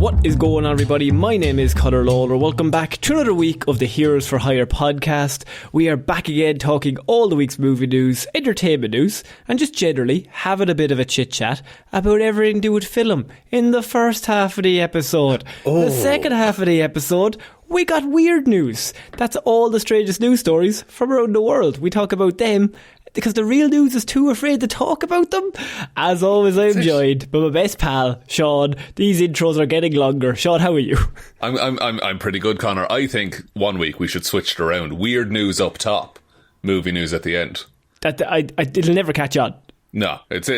What is going on, everybody? My name is Conor and Lorraine. Welcome back to another week of the Heroes for Hire podcast. We are back again talking all the week's movie news, entertainment news, and just generally having a bit of a chit-chat about everything to do with film in the first half of the episode. The second half of the episode, we got weird news. That's all the strangest news stories from around the world. We talk about them because the real news is too afraid to talk about them. As always, I'm joined by my best pal, Shaun. These intros are getting longer. Shaun, how are you? I'm pretty good, Conor. I think one week we should switch it around. Weird news up top, movie news at the end. It'll never catch on. No, it's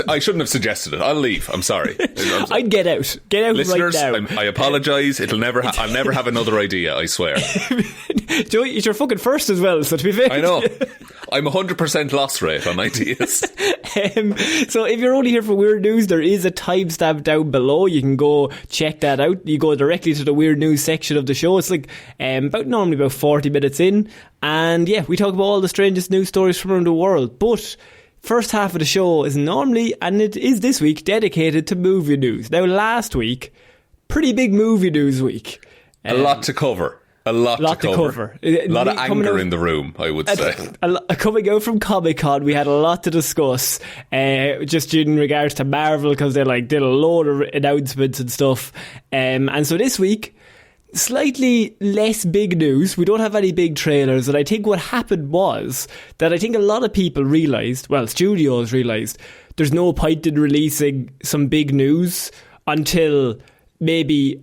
I shouldn't have suggested it. I'll leave. I'm sorry. I'd get out. Get out. Listeners, right now. I apologise. I'll never have another idea, I swear. Joey, it's your fucking first as well, so to be fair. I know. I'm 100% loss rate on ideas. So if you're only here for weird news, there is a timestamp down below. You can go check that out. You go directly to the weird news section of the show. It's like normally about 40 minutes in. And yeah, we talk about all the strangest news stories from around the world. But first half of the show is normally, and it is this week, dedicated to movie news. Now, last week, pretty big movie news week. A lot to cover. A lot to cover. A lot of anger in the room, I would say. Coming out from Comic-Con, we had a lot to discuss, just in regards to Marvel, because they did a load of announcements and stuff. And so this week, slightly less big news. We don't have any big trailers, and I think what happened was that I think a lot of people realised, well, studios realised, there's no point in releasing some big news until maybe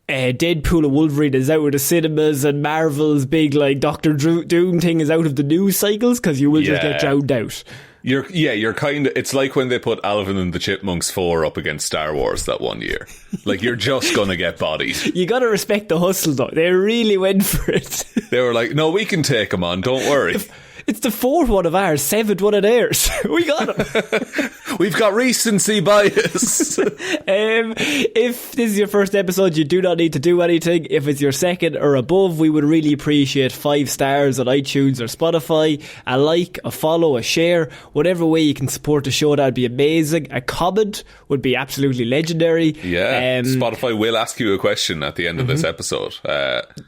Deadpool and Wolverine is out of the cinemas and Marvel's big Doctor Doom thing is out of the news cycles, because you will just get drowned out. You're kind of, it's like when they put Alvin and the Chipmunks 4 up against Star Wars that one year. You're just gonna get bodied. You gotta respect the hustle though. They really went for it. They were like, no, we can take them on, don't worry. It's the fourth one of ours, seventh one of theirs. We got them. We've got recency bias. If this is your first episode, you do not need to do anything. If it's your second or above, we would really appreciate 5 stars on iTunes or Spotify, a like, a follow, a share, whatever way you can support the show. That'd be amazing. A comment would be absolutely legendary. Yeah, Spotify will ask you a question at the end of this episode.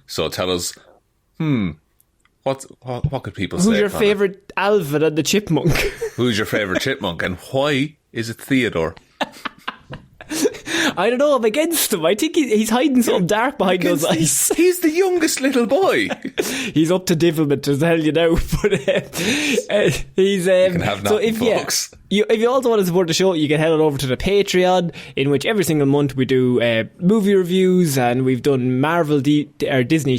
So tell us, What could people say? Who's your favourite Alvin and the Chipmunk? Who's your favourite chipmunk, and why is it Theodore? I don't know, I'm against him. I think he's hiding something dark behind those eyes. He's the youngest little boy. He's up to devilment, to tell you now. But he's you can have so if folks. If you also want to support the show, you can head on over to the Patreon, in which every single month we do movie reviews, and we've done Marvel Disney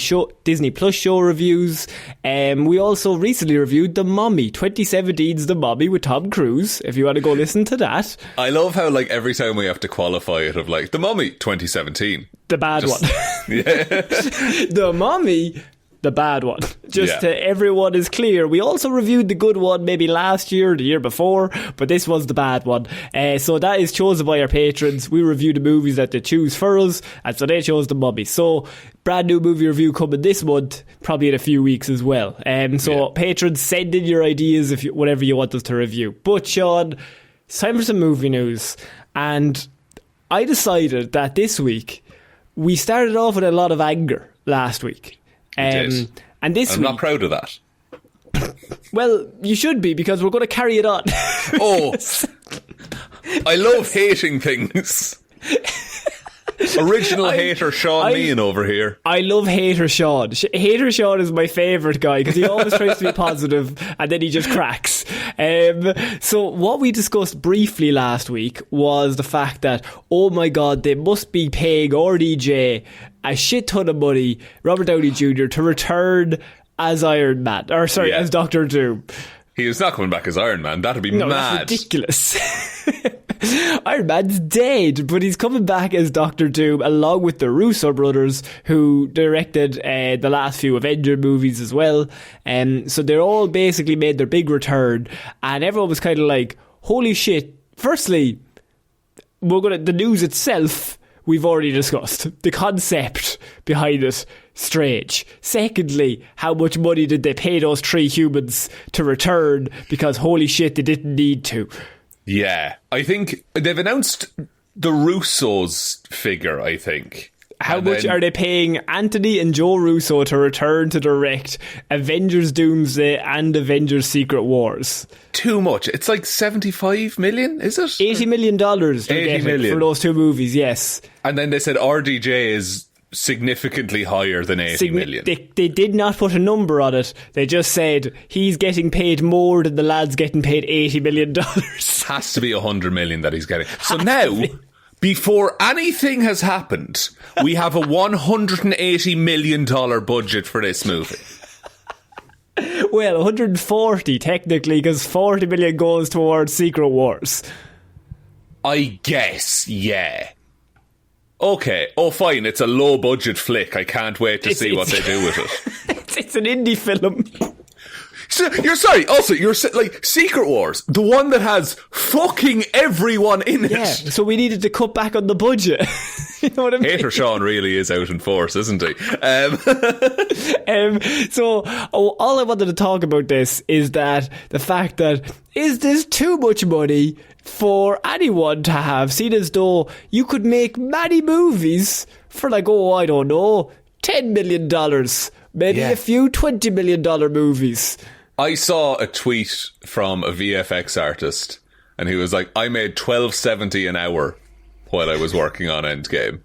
Plus show reviews. We also recently reviewed The Mummy, 2017's The Mummy with Tom Cruise, if you want to go listen to that. I love how every time we have to qualify it of The Mummy 2017, the bad one. Yeah. The Mummy, the bad one. Just everyone is clear. We also reviewed the good one maybe last year, the year before, but this was the bad one. So that is chosen by our patrons. We review the movies that they choose for us, and so they chose The Mummy. So brand new movie review coming this month, probably in a few weeks as well. Patrons, send in your ideas if whatever you want us to review. But Shaun, it's time for some movie news, and I decided that this week we started off with a lot of anger last week. And this week, I'm not proud of that. Well, you should be, because we're going to carry it on. Oh, I love hating things. Original hater Sean Meehan over here. I love hater Sean. Hater Sean is my favourite guy, because he always tries to be positive and then he just cracks. So what we discussed briefly last week was the fact that, oh my god, they must be paying RDJ a shit ton of money, Robert Downey Jr., to return as Iron Man, as Doctor Doom. He is not coming back as Iron Man. That'd be mad. That's ridiculous. Iron Man's dead, but he's coming back as Doctor Doom, along with the Russo brothers, who directed the last few Avengers movies as well. So they're all basically made their big return, and everyone was kind of like, holy shit. Firstly, the news itself, we've already discussed. The concept behind it, strange. Secondly, how much money did they pay those 3 humans to return? Because holy shit, they didn't need to. Yeah, I think they've announced the Russos figure, I think. How much are they paying Anthony and Joe Russo to return to direct Avengers Doomsday and Avengers Secret Wars? Too much. It's like 75 million, is it? $80 million for those two movies, yes. And then they said RDJ is significantly higher than 80 million. They did not put a number on it. They just said he's getting paid more than the lad's getting paid $80 million. Has to be 100 million that he's getting. So now, before anything has happened, we have a $180 million budget for this movie. Well, 140 technically, because 40 million goes towards Secret Wars. I guess, yeah. Okay, fine, it's a low budget flick. I can't wait to see what they do with it. It's an indie film. So, you're like Secret Wars, the one that has fucking everyone in it. Yeah, so we needed to cut back on the budget. You know what I mean? Hater Shaun really is out in force, isn't he? So all I wanted to talk about this is that the fact that, is this too much money for anyone to have, seen as though you could make many movies for like, I don't know, $10 million, maybe a few $20 million movies. I saw a tweet from a VFX artist and he was like, I made $12.70 an hour while I was working on Endgame.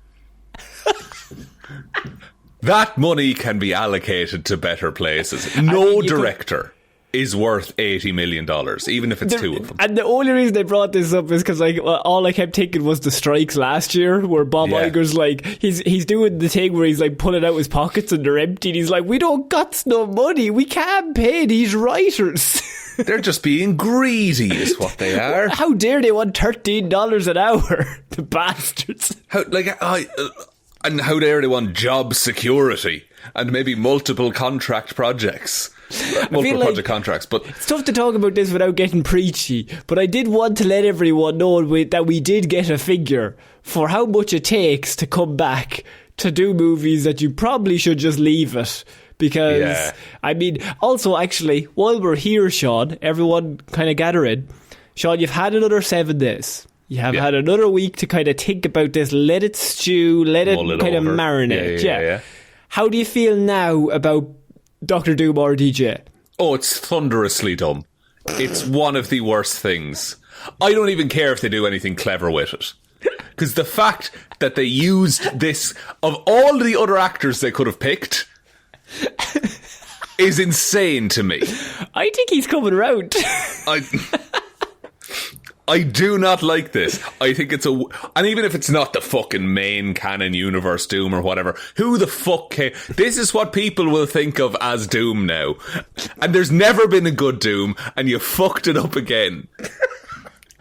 That money can be allocated to better places. No director is worth $80 million, even if it's two of them. And the only reason they brought this up is because all I kept thinking was the strikes last year, where Bob Iger's like, he's doing the thing where he's like pulling out his pockets and they're empty, and he's like, we don't got no money, we can't pay these writers. They're just being greedy is what they are. How dare they want $13 an hour, the bastards. And how dare they want job security and maybe multiple contract projects. Multiple project contracts, but it's tough to talk about this without getting preachy, but I did want to let everyone know that we did get a figure for how much it takes to come back to do movies that you probably should just leave it. Because, I mean, also actually, while we're here, Shaun, everyone kind of gather in. Shaun, you've had another 7 days. You have had another week to kind of think about this, let it stew, let it kind of marinate. Yeah. How do you feel now about Dr. Doom RDJ? Oh, it's thunderously dumb. It's one of the worst things. I don't even care if they do anything clever with it. Because the fact that they used this, of all the other actors they could have picked, is insane to me. I think he's coming around. I do not like this. I think it's and even if it's not the fucking main canon universe Doom or whatever, who the fuck cares? This is what people will think of as Doom now. And there's never been a good Doom, and you fucked it up again.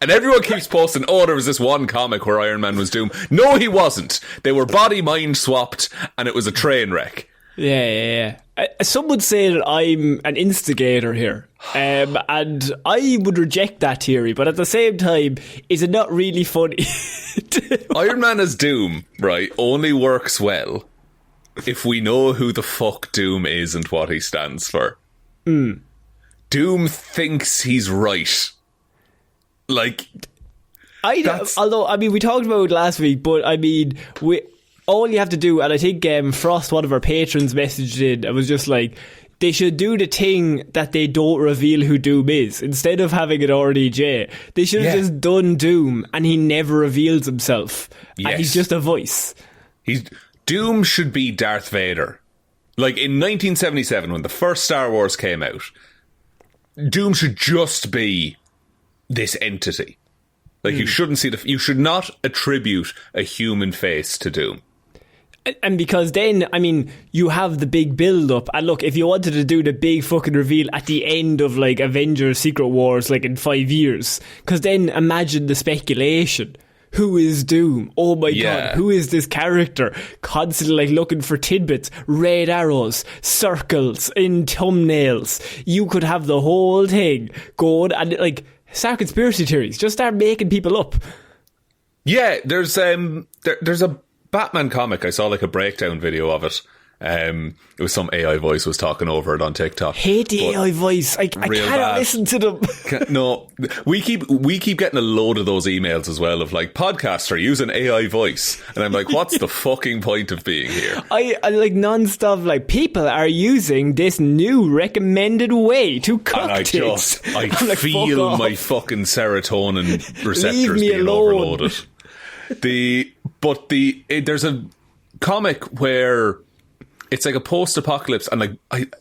And everyone keeps posting, there was this one comic where Iron Man was Doom. No, he wasn't. They were body-mind swapped, and it was a train wreck. Yeah. Some would say that I'm an instigator here, and I would reject that theory, but at the same time, is it not really funny? Iron Man as Doom, right, only works well if we know who the fuck Doom is and what he stands for. Doom thinks he's right. Like, although, I mean, we talked about it last week, but I mean, all you have to do, and I think Frost, one of our patrons, messaged in, I was just like, they should do the thing that they don't reveal who Doom is. Instead of having an RDJ, they should have just done Doom, and he never reveals himself. Yes. And he's just a voice. Doom should be Darth Vader. Like, in 1977, when the first Star Wars came out, Doom should just be this entity. Like, you shouldn't see you should not attribute a human face to Doom. And because then, I mean, you have the big build-up. And look, if you wanted to do the big fucking reveal at the end of, like, Avengers Secret Wars, like, in 5 years, because then imagine the speculation. Who is Doom? Oh my god, who is this character? Constantly, like, looking for tidbits, red arrows, circles in thumbnails. You could have the whole thing going, and, like, start conspiracy theories. Just start making people up. Yeah, there's a Batman comic. I saw like a breakdown video of it, It was some AI voice was talking over it on TikTok. Hate the AI voice. I cannot listen to them. No, we keep getting a load of those emails as well of like, podcasts are using AI voice, and I'm like, what's the fucking point of being here? I like non-stop, like, people are using this new recommended way to cook things. I like, feel my fucking serotonin receptors being alone. overloaded. There's a comic where it's like a post-apocalypse, and like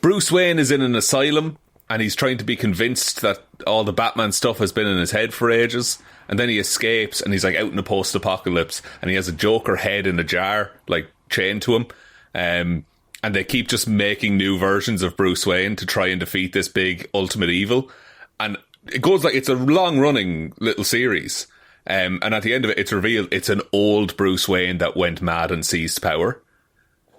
Bruce Wayne is in an asylum, and he's trying to be convinced that all the Batman stuff has been in his head for ages, and then he escapes, and he's like out in a post-apocalypse, and he has a Joker head in a jar, like chained to him, and they keep just making new versions of Bruce Wayne to try and defeat this big ultimate evil, and it goes like, it's a long-running little series, and at the end of it, it's revealed it's an old Bruce Wayne that went mad and seized power.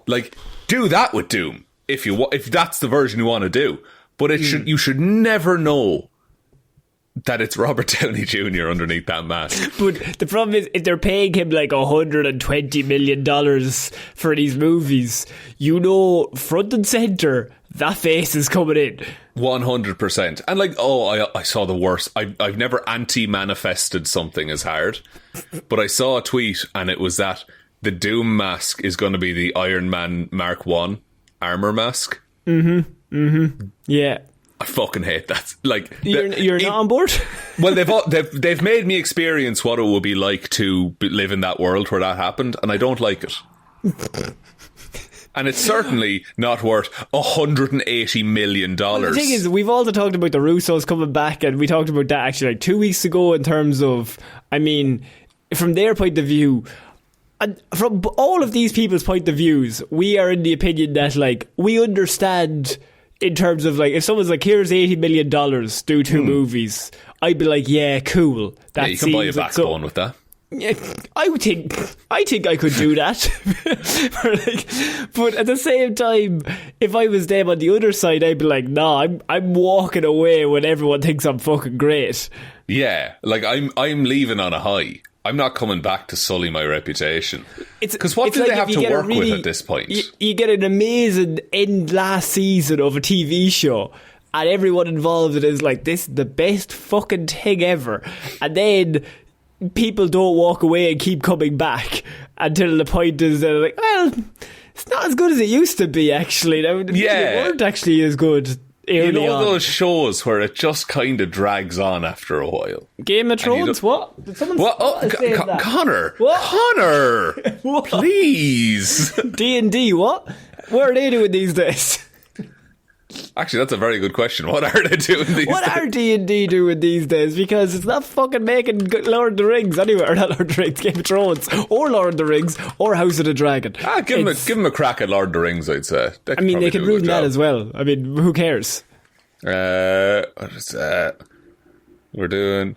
Like, do that with Doom if that's the version you want to do. But you should never know that it's Robert Downey Jr. underneath that mask. But the problem is, if they're paying him like $120 million for these movies, you know, front and centre, that face is coming in. 100%. And like, I saw the worst. I've never anti-manifested something as hard, but I saw a tweet, and it was that the Doom mask is going to be the Iron Man Mark 1 armor mask. Yeah. I fucking hate that. Like, you're not on board? Well, they've made me experience what it would be like to live in that world where that happened, and I don't like it. And it's certainly not worth $180 million. Well, the thing is, we've also talked about the Russos coming back, and we talked about that actually like 2 weeks ago in terms of, I mean, from their point of view, and from all of these people's point of views, we are in the opinion that, like, we understand in terms of, like, if someone's like, here's $80 million, do 2 movies, I'd be like, yeah, cool. That you can buy a backbone with that. Yeah, I think I could do that. But at the same time, if I was them on the other side, I'd be like, nah, I'm walking away when everyone thinks I'm fucking great. Yeah, like I'm leaving on a high. I'm not coming back to sully my reputation. Because what do they have to work with at this point? You get an amazing end last season of a TV show, and everyone involved in it is like, this is the best fucking thing ever. And then people don't walk away and keep coming back until the point is they're like, well, it's not as good as it used to be, actually. Now, they weren't actually as good. You know on. Those shows where it just kind of drags on after a while. Game of Thrones? What? Did someone say that? Connor! What? Connor! What? Please! D&D, what? What are they doing these days? Actually, that's a very good question. What are they doing these days? What are D&D doing these days? Because it's not fucking making Lord of the Rings anyway. Or not Lord of the Rings, Game of Thrones. Or Lord of the Rings. Or House of the Dragon. Give them a crack at Lord of the Rings, I'd say. I mean, they can ruin that as well. I mean, who cares? What is that? We're doing...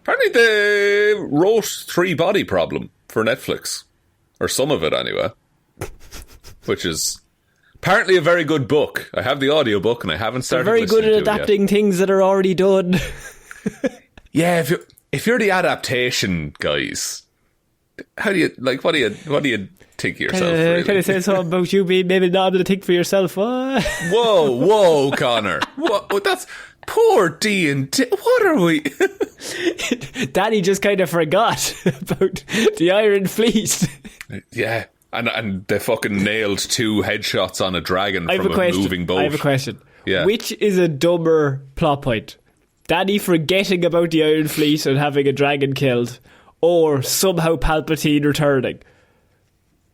Apparently they wrote 3 Body Problem for Netflix. Or some of it, anyway. Which is... apparently a very good book. I have the audiobook and I haven't started listening to it yet. They're very good at adapting things that are already done. Yeah, if you're the adaptation guys, how do you, like, what do you think of yourself, really? Can I say something about you being maybe not able to think for yourself? Whoa, Connor. What, that's poor D&D. What are we... Danny just kind of forgot about the Iron Fleet. Yeah. And they fucking nailed 2 headshots on a dragon from a moving boat. I have a question. Yeah. Which is a dumber plot point? Danny forgetting about the Iron Fleet and having a dragon killed, or somehow Palpatine returning?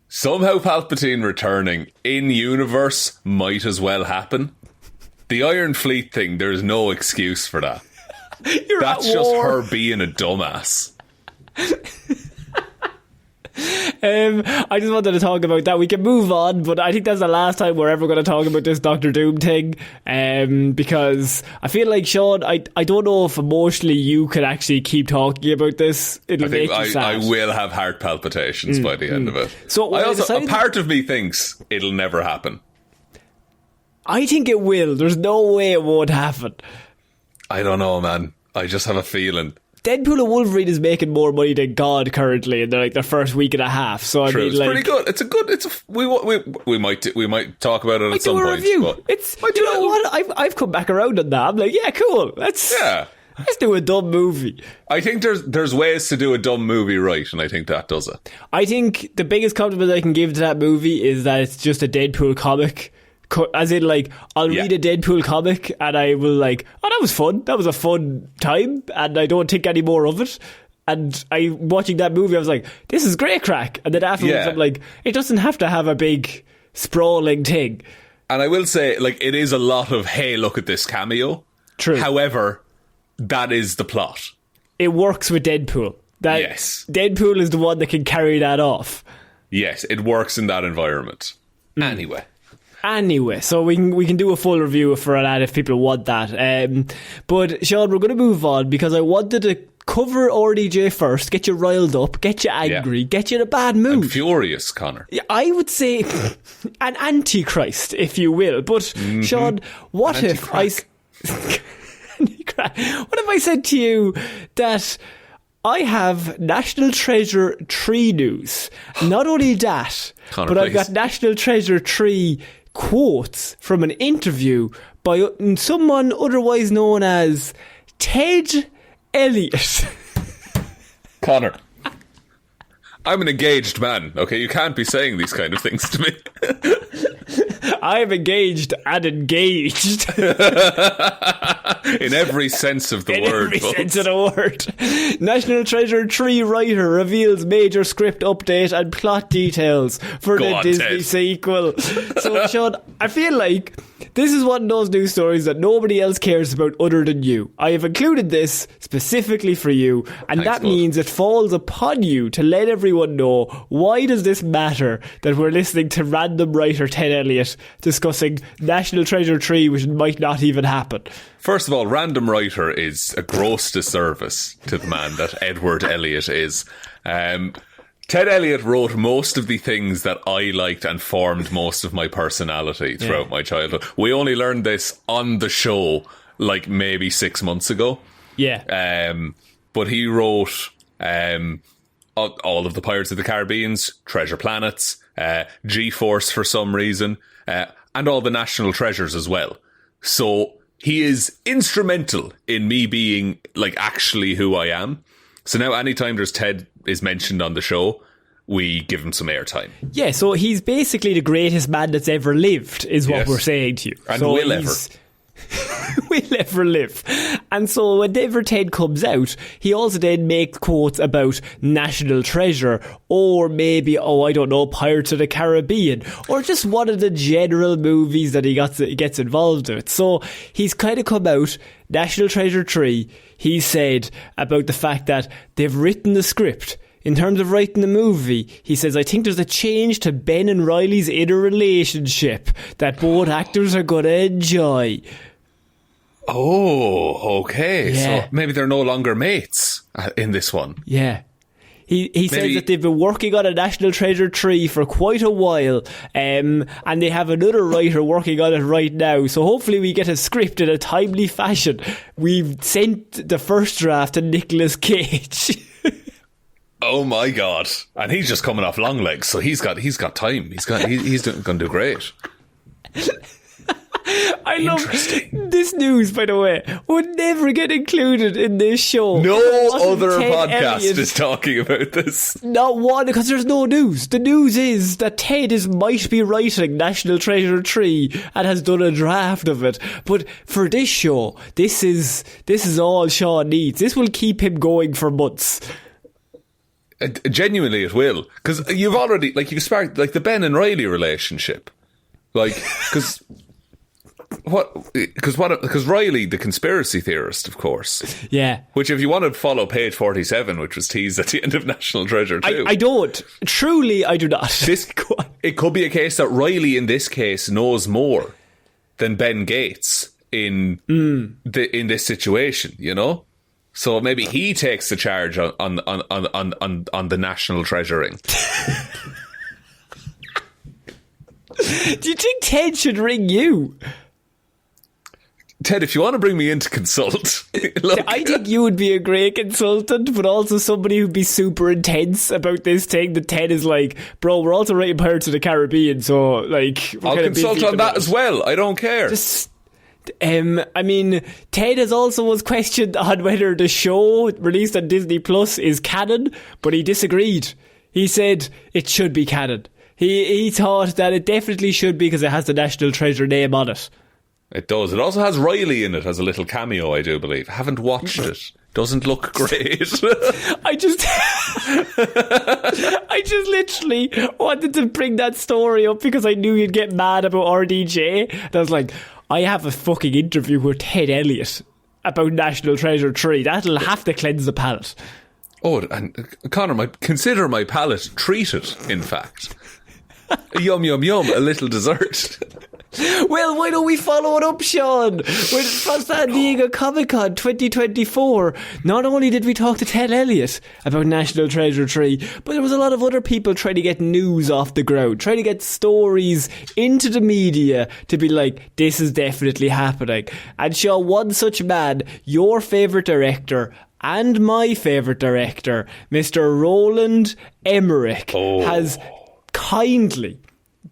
Somehow Palpatine returning in universe might as well happen. The Iron Fleet thing, there's no excuse for that. That's just her being a dumbass. I just wanted to talk about that. We can move on, but I think that's the last time we're ever going to talk about this Doctor Doom thing, because I feel like, Shaun, I don't know if emotionally you could actually keep talking about this. It'll make you sad. I will have heart palpitations by the end of it. So a part of me thinks it'll never happen. I think it will. There's no way it won't happen. I don't know, man. I just have a feeling. Deadpool and Wolverine is making more money than God currently in their first week and a half. So I mean, it's pretty good. We might talk about it at some point. Review. But you know what? I've come back around on that. I'm like, yeah, cool. Let's do a dumb movie. I think there's ways to do a dumb movie right, and I think that does it. I think the biggest compliment I can give to that movie is that it's just a Deadpool comic. As in, like, I'll read a Deadpool comic and I will like, oh, that was fun. That was a fun time, and I don't think any more of it. And watching that movie, I was like, this is great crack. And then afterwards, I'm like, it doesn't have to have a big sprawling thing. And I will say, like, it is a lot of, hey, look at this cameo. True. However, that is the plot. It works with Deadpool. Yes. Deadpool is the one that can carry that off. Yes, it works in that environment. Anyway, so we can do a full review for that if people want that. But Shaun, we're going to move on because I wanted to cover RDJ first, get you riled up, get you angry, get you in a bad mood. I'm furious, Connor. I would say an antichrist, if you will. But Shaun, what if I said to you that I have National Treasure 3 news? Not only that, Connor, but I've got National Treasure 3 quotes from an interview by someone otherwise known as Ted Elliott. Connor, I'm an engaged man, okay? You can't be saying these kind of things to me. I am engaged and engaged. In every sense of the word. Sense of the word. National Treasure 3 writer reveals major script update and plot details for the Disney sequel. So, Shaun, I feel like this is one of those news stories that nobody else cares about other than you. I have included this specifically for you, and that means it falls upon you to let everyone know, why does this matter that we're listening to random writer Ted Elliott discussing National Treasure 3, which might not even happen. First of all, random writer is a gross disservice to the man that Edward Elliott is. Ted Elliott wrote most of the things that I liked and formed most of my personality throughout my childhood. We only learned this on the show like maybe 6 months ago. Yeah. But he wrote all of the Pirates of the Caribbean's, Treasure Planets, G-Force for some reason, and all the National Treasures as well. So he is instrumental in me being like actually who I am. So now anytime there's Ted is mentioned on the show, we give him some airtime. Yeah, so he's basically the greatest man that's ever lived, is what we're saying to you. And so will ever. Will ever live. And so whenever Ted comes out, he also then makes quotes about National Treasure, or maybe, I don't know, Pirates of the Caribbean, or just one of the general movies that he gets involved with. So he's kind of come out, National Treasure 3, he said about the fact that they've written the script. In terms of writing the movie, he says, I think there's a change to Ben and Riley's inner relationship that both actors are going to enjoy. Oh, okay. Yeah. So maybe they're no longer mates in this one. Yeah. He says that they've been working on a National Treasure 3 for quite a while, and they have another writer working on it right now, so hopefully we get a script in a timely fashion. We've sent the first draft to Nicolas Cage. Oh my God. And he's just coming off long legs, so he's got time. He's going to do great. I love this news, by the way, would never get included in this show. No other podcast is talking about this. Not one, because there's no news. The news is that Ted might be writing National Treasure 3 and has done a draft of it. But for this show, this is all Shaun needs. This will keep him going for months. Genuinely, it will, because you've already you've sparked the Ben and Riley relationship, because Riley, the conspiracy theorist, of course, which if you want to follow page 47, which was teased at the end of National Treasure 2, I don't truly, I do not. It could be a case that Riley in this case knows more than Ben Gates in this situation, you know. So maybe he takes the charge on the national treasuring. Do you think Ted should ring you? Ted, if you want to bring me in to consult, look. I think you would be a great consultant, but also somebody who'd be super intense about this thing. That Ted is like, bro, we're also writing Pirates of the Caribbean, so like, I'll consult on that as well. I don't care. I mean, Ted has also was questioned on whether the show released on Disney Plus is canon, but he disagreed. He said it should be canon. He thought that it definitely should be because it has the National Treasure name on it. It does. It also has Riley in it as a little cameo, I do believe. I haven't watched it. Doesn't look great. I just literally wanted to bring that story up because I knew you'd get mad about RDJ. And I was like, I have a fucking interview with Ted Elliott about National Treasure 3. That'll have to cleanse the palate. Oh, and Conor, consider my palate treated, in fact. Yum, yum, yum, a little dessert. Well, why don't we follow it up, Shaun? With San Diego Comic-Con 2024, not only did we talk to Ted Elliott about National Treasure 3, but there was a lot of other people trying to get news off the ground, trying to get stories into the media to be like, this is definitely happening. And Shaun, one such man, your favourite director, and my favourite director, Mr. Roland Emmerich, has kindly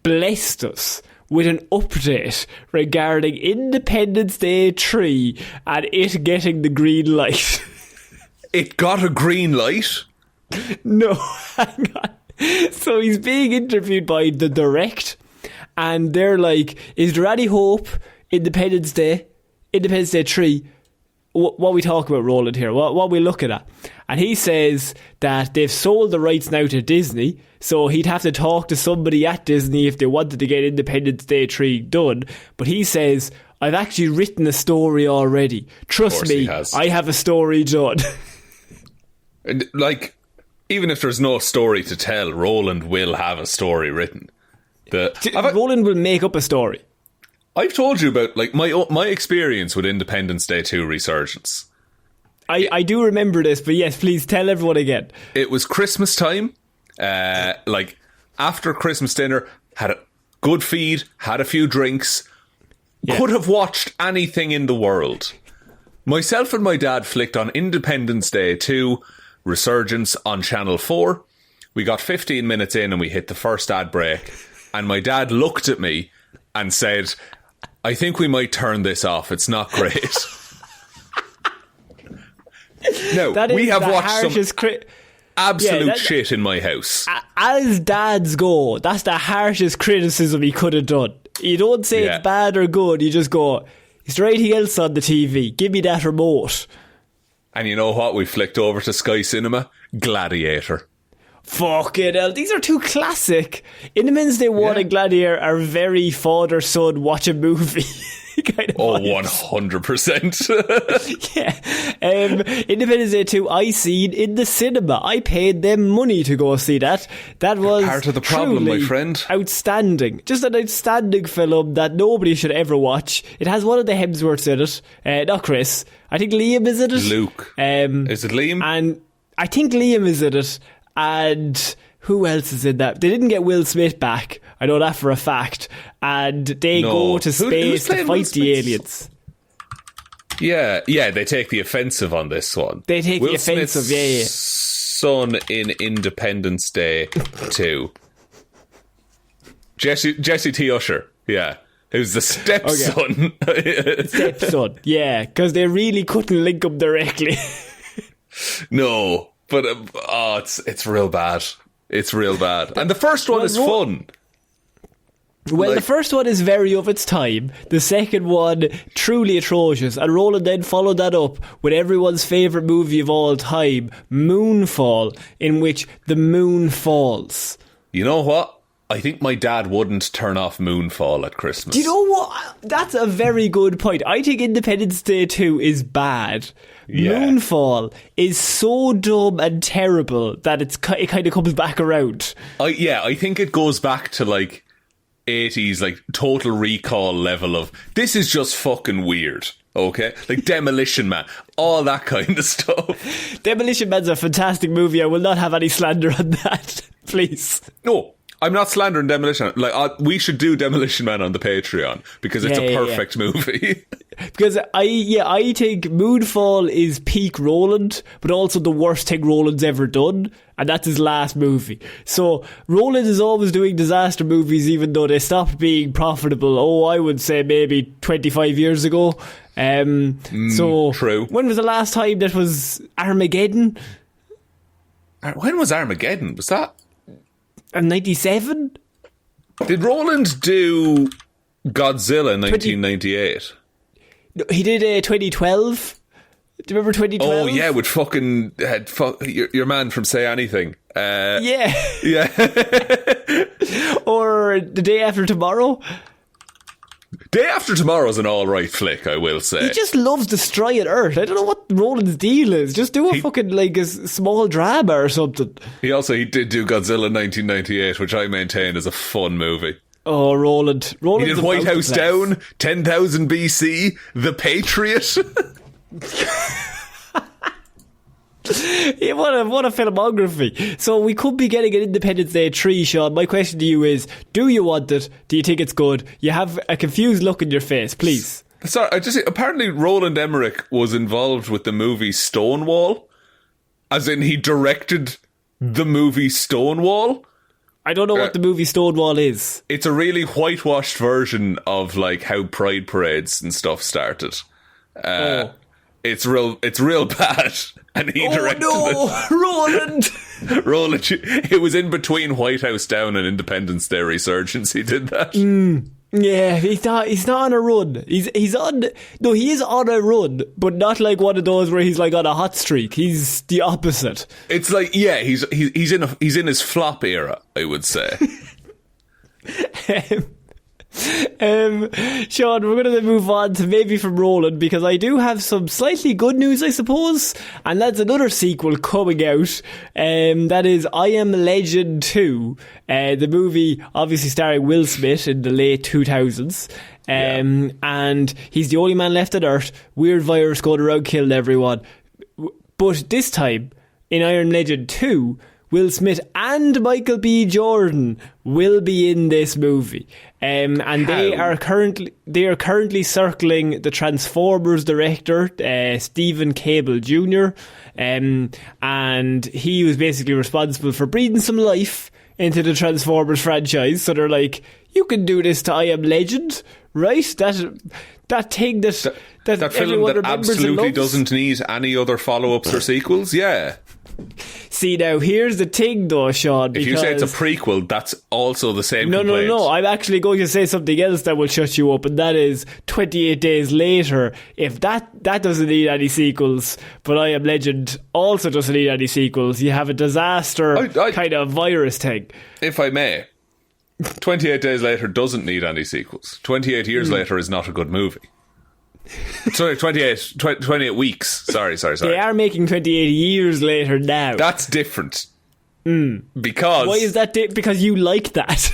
blessed us with an update regarding Independence Day 3 and it getting the green light. It got a green light? No, hang on. So he's being interviewed by The Direct, and they're like, is there any hope Independence Day 3, what we talk about, Roland, here, what we looking at? And he says that they've sold the rights now to Disney, so he'd have to talk to somebody at Disney if they wanted to get Independence Day 3 done. But he says, I've actually written a story already. Trust me, I have a story done. And, like, even if there's no story to tell, Roland will have a story written. Roland will make up a story. I've told you about like my experience with Independence Day 2 Resurgence. I do remember this, but yes, please tell everyone again. It was Christmas time, like after Christmas dinner, had a good feed, had a few drinks, could have watched anything in the world. Myself and my dad flicked on Independence Day 2 Resurgence on Channel 4. We got 15 minutes in and we hit the first ad break, and my dad looked at me and said, I think we might turn this off. It's not great. No, we have watched some absolute shit in my house. As dads go, that's the harshest criticism he could have done. You don't say it's bad or good. You just go, is there anything else on the TV? Give me that remote. And you know what? We flicked over to Sky Cinema. Gladiator. Fucking hell, these are too classic. Independence Day 1 and Gladiator are very father-son watch a movie kind of vibes. 100%. Yeah. Independence Day 2 I seen in the cinema. I paid them money to go see that. That was part of the problem, my friend. Outstanding. Just an outstanding film that nobody should ever watch. It has one of the Hemsworths in it. Not Chris. I think Liam is in it. Luke. Is it Liam? And I think Liam is in it. And who else is in that? They didn't get Will Smith back. I know that for a fact. And they go to space to fight the aliens. Yeah, they take the offensive on this one. They take the offensive, Smith's son in Independence Day 2. Jesse T. Usher, who's the stepson. Okay. Stepson, because they really couldn't link up directly. No. But it's real bad. It's real bad. And the first one is fun. Well, the first one is very of its time. The second one, truly atrocious. And Roland then followed that up with everyone's favourite movie of all time, Moonfall, in which the moon falls. You know what? I think my dad wouldn't turn off Moonfall at Christmas. Do you know what? That's a very good point. I think Independence Day 2 is bad. Yeah. Moonfall is so dumb and terrible that it kind of comes back around. I think it goes back to like 80s, like Total Recall level of, this is just fucking weird. Okay? Like Demolition Man. All that kind of stuff. Demolition Man's a fantastic movie. I will not have any slander on that. Please. No. I'm not slandering Demolition Man. Like, we should do Demolition Man on the Patreon because it's a perfect movie. Because I think Moonfall is peak Roland, but also the worst thing Roland's ever done, and that's his last movie. So Roland is always doing disaster movies, even though they stopped being profitable. I would say maybe 25 years ago. So true. When was the last time that was Armageddon? When was Armageddon? Was that 97? Did Roland do Godzilla in 1998? He did 2012. Do you remember 2012? Oh yeah, with fucking your man from Say Anything. Yeah. Yeah. Or The Day After Tomorrow. Day After Tomorrow's an alright flick, I will say. He just loves destroying Earth. I don't know what Roland's deal is. Just do a fucking, like, a small drama or something. He did do Godzilla in 1998, which I maintain is a fun movie. Oh, Roland. He did White House Down, 10,000 BC, The Patriot. Yeah, what a filmography. So we could be getting an Independence Day 3, Shaun. My question to you is, do you want it? Do you think it's good? You have a confused look in your face, please. Sorry, apparently Roland Emmerich was involved with the movie Stonewall, as in he directed the movie Stonewall. I don't know what the movie Stonewall is. It's a really whitewashed version of like how Pride parades and stuff started. It's real bad. And he directed it. Roland! Roland, it was in between White House Down and Independence Day Resurgence he did that. Yeah, he's not on a run. He is on a run, but not like one of those where he's like on a hot streak. He's the opposite. It's like, yeah, he's in his flop era, I would say. Shaun, we're going to move on to maybe from Roland, because I do have some slightly good news, I suppose, and that's another sequel coming out. That is I Am Legend 2, the movie obviously starring Will Smith in the late 2000s. And he's the only man left on Earth. Weird virus going around killing everyone. But this time, in I Am Legend 2, Will Smith and Michael B. Jordan will be in this movie. And they are currently circling the Transformers director, Stephen Cable Jr. And he was basically responsible for breathing some life into the Transformers franchise. So they're like, you can do this to I Am Legend, right? That thing that film that absolutely doesn't need any other follow-ups or sequels, yeah. See, now, here's the thing, though, Shaun. If you say it's a prequel, that's also the same complaint. No. I'm actually going to say something else that will shut you up, and that is 28 Days Later. If that doesn't need any sequels, but I Am Legend also doesn't need any sequels, you have a disaster kind of virus thing. If I may, 28 Days Later doesn't need any sequels. 28 Years Later is not a good movie. Sorry, 28 weeks. Sorry. They are making 28 years later now. That's different. Because... Why is that because you like that?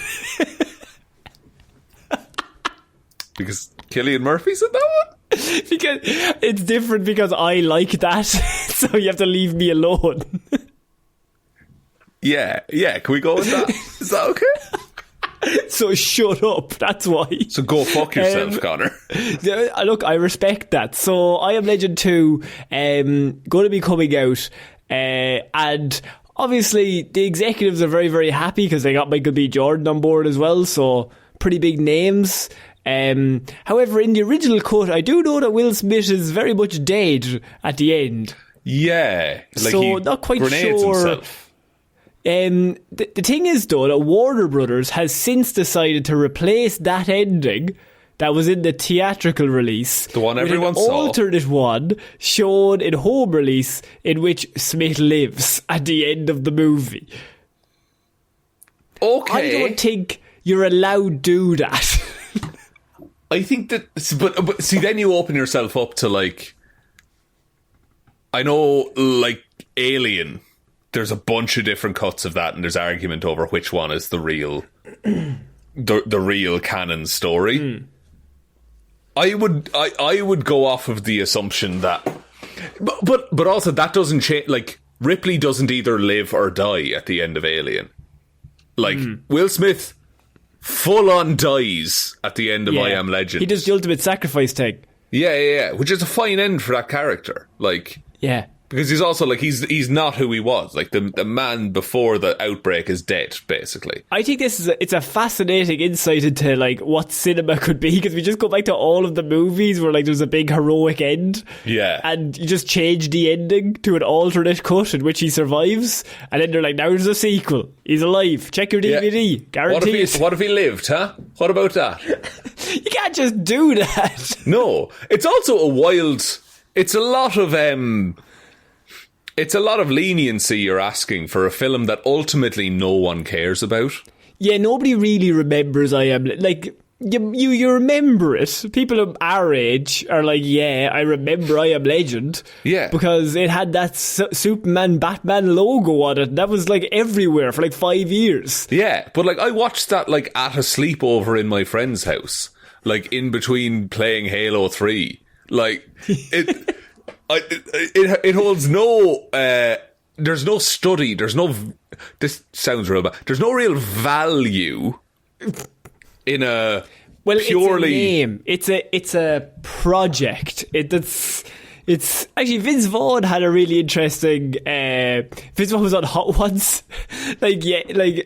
Because Cillian Murphy's in that one? Because it's different because I like that. So you have to leave me alone. Yeah. Can we go with that? Is that okay? So shut up, that's why. So go fuck yourself, Connor. Look, I respect that. So I Am Legend 2 going to be coming out, and obviously the executives are very, very happy because they got Michael B. Jordan on board as well, so pretty big names. However, in the original cut, I do know that Will Smith is very much dead at the end. Yeah, like so he not quite grenades sure himself. The thing is, though, that Warner Brothers has since decided to replace that ending that was in the theatrical release, the one everyone with an saw, alternate one shown in home release in which Smith lives at the end of the movie. Okay, I don't think you're allowed to do that. I think that, but see, then you open yourself up to, like, I know, like Alien. There's a bunch of different cuts of that, and there's argument over which one is the real, the real canon story. I would go off of the assumption that, but also that doesn't change. Like, Ripley doesn't either live or die at the end of Alien. Like, Will Smith full on dies at the end of I Am Legend. He does the ultimate sacrifice thing. Yeah. Which is a fine end for that character. Like, Yeah. because he's also like he's not who he was. Like the man before the outbreak is dead, basically. I think it's a fascinating insight into like what cinema could be, because we just go back to all of the movies where like there's a big heroic end, and you just change the ending to an alternate cut in which he survives, and then they're like, now there's a sequel. He's alive. Check your DVD. Guaranteed. What if he lived? Huh? What about that? You can't just do that. No, it's also a wild. It's a lot of It's a lot of leniency you're asking for a film that ultimately no one cares about. Yeah, nobody really remembers I Am... Like, you remember it. People of our age are like, yeah, I remember I Am Legend. Yeah. Because it had that Superman, Batman logo on it. That was, like, everywhere for, like, 5 years. Yeah, but, like, I watched that, like, at a sleepover in my friend's house. Like, in between playing Halo 3. Like, it... It holds no. There's no study. There's no. This sounds real bad. There's no real value in a purely. It's a name. It's a project. It's actually Vince Vaughn had a really interesting. Vince Vaughn was on Hot Ones, like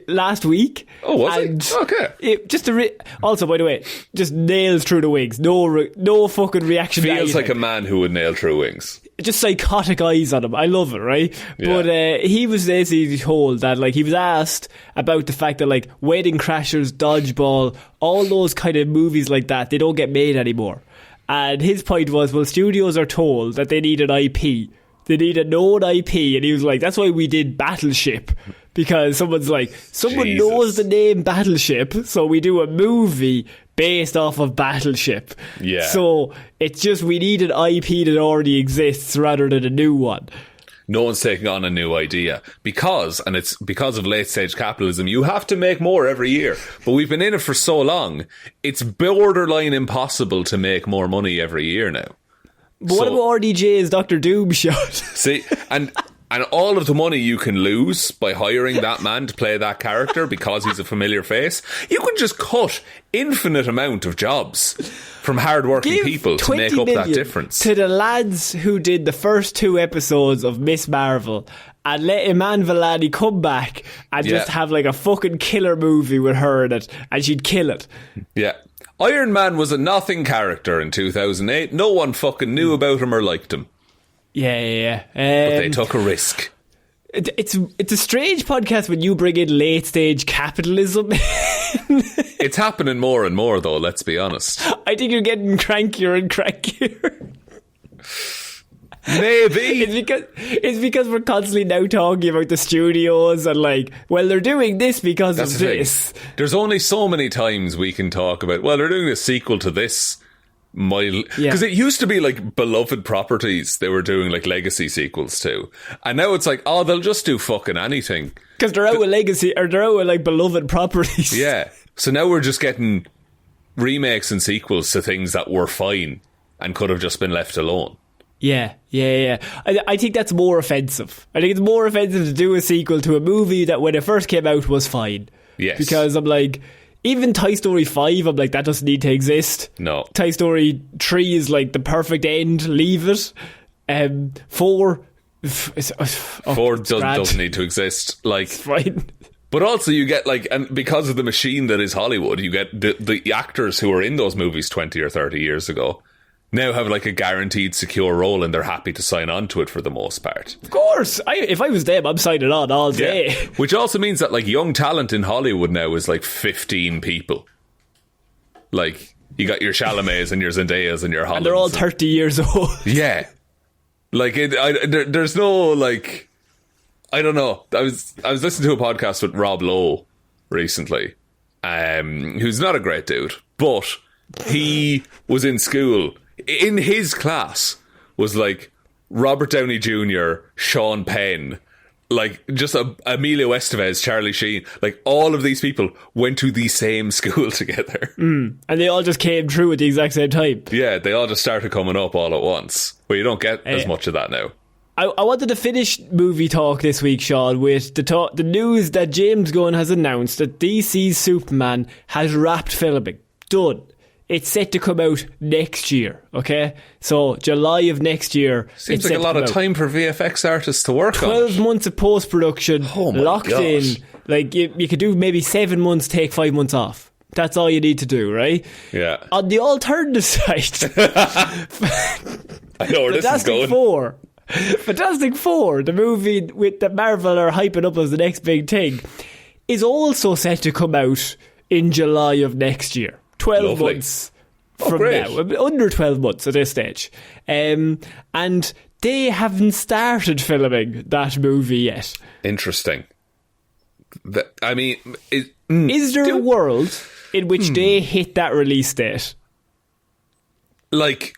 last week. Oh, was he? Okay. Also, by the way, just nails through the wings. No fucking reaction. Feels like a man who would nail through wings. Just psychotic eyes on him. I love it, right? Yeah. But he was basically told that, like, he was asked about the fact that, like, Wedding Crashers, Dodgeball, all those kind of movies like that, they don't get made anymore. And his point was, well, studios are told that they need an IP. They need a known IP. And he was like, that's why we did Battleship. Because someone knows the name Battleship, so we do a movie based off of Battleship. Yeah. So it's just, we need an IP that already exists rather than a new one. No one's taking on a new idea and it's because of late stage capitalism. You have to make more every year, but we've been in it for so long. It's borderline impossible to make more money every year now. But what about RDJ's Dr. Doom shot? See, and all of the money you can lose by hiring that man to play that character because he's a familiar face, you can just cut infinite amount of jobs from hardworking people to make up that difference. To the lads who did the first 2 episodes of Miss Marvel, and let Iman Vellani come back and just have like a fucking killer movie with her in it, and she'd kill it. Yeah. Iron Man was a nothing character in 2008. No one fucking knew about him or liked him. Yeah. But they took a risk. It's a strange podcast when you bring in late stage capitalism. It's happening more and more, though, let's be honest. I think you're getting crankier and crankier. Maybe. It's because we're constantly now talking about the studios and like, well, they're doing this because That's of the this. thing. There's only so many times we can talk about, well, they're doing a sequel to this. Because it used to be like beloved properties they were doing like legacy sequels to, and now it's like, oh, they'll just do fucking anything because they're out with legacy, or they're out with like beloved properties. Yeah, so now we're just getting remakes and sequels to things that were fine and could have just been left alone. Yeah. I think that's more offensive. I think it's more offensive to do a sequel to a movie that when it first came out was fine. Yes, because I'm like, even Toy Story 5, I'm like, that doesn't need to exist. No. Toy Story 3 is like the perfect end. Leave it. 4... 4 doesn't need to exist. Like, it's fine. But also you get like, and because of the machine that is Hollywood, you get the actors who were in those movies 20 or 30 years ago now have like a guaranteed secure role, and they're happy to sign on to it for the most part. Of course. If I was them, I'm signing on all day. Yeah. Which also means that like young talent in Hollywood now is like 15 people. Like, you got your Chalamets and your Zendayas and your Hollands. And they're all 30 years old. Yeah. Like, there's no, like, I don't know. I was listening to a podcast with Rob Lowe recently, who's not a great dude, but he was in school. In his class was like Robert Downey Jr., Sean Penn, like just Emilio Estevez, Charlie Sheen, like all of these people went to the same school together. And they all just came through at the exact same time. Yeah, they all just started coming up all at once. Well, you don't get as much of that now. I wanted to finish movie talk this week, Shaun, with the news that James Gunn has announced that DC's Superman has wrapped filming. Done. it's set to come out next year, okay? So July of next year. Seems like a lot of time for VFX artists to work 12 months of post-production, locked in. Like, you could do maybe 7 months, take 5 months off. That's all you need to do, right? Yeah. On the alternative side, I know where this is going. Fantastic Four, the movie that Marvel are hyping up as the next big thing, is also set to come out in July of next year. 12 months from now. Under 12 months at this stage. And they haven't started filming that movie yet. Interesting. Is there a world in which they hit that release date? Like,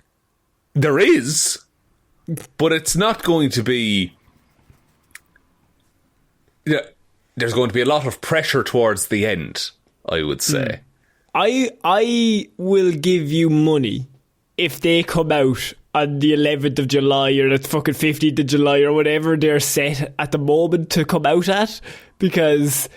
there is, but it's not going to be... Yeah, there's going to be a lot of pressure towards the end, I would say. I will give you money if they come out on the 11th of July or the fucking 15th of July or whatever they're set at the moment to come out at, because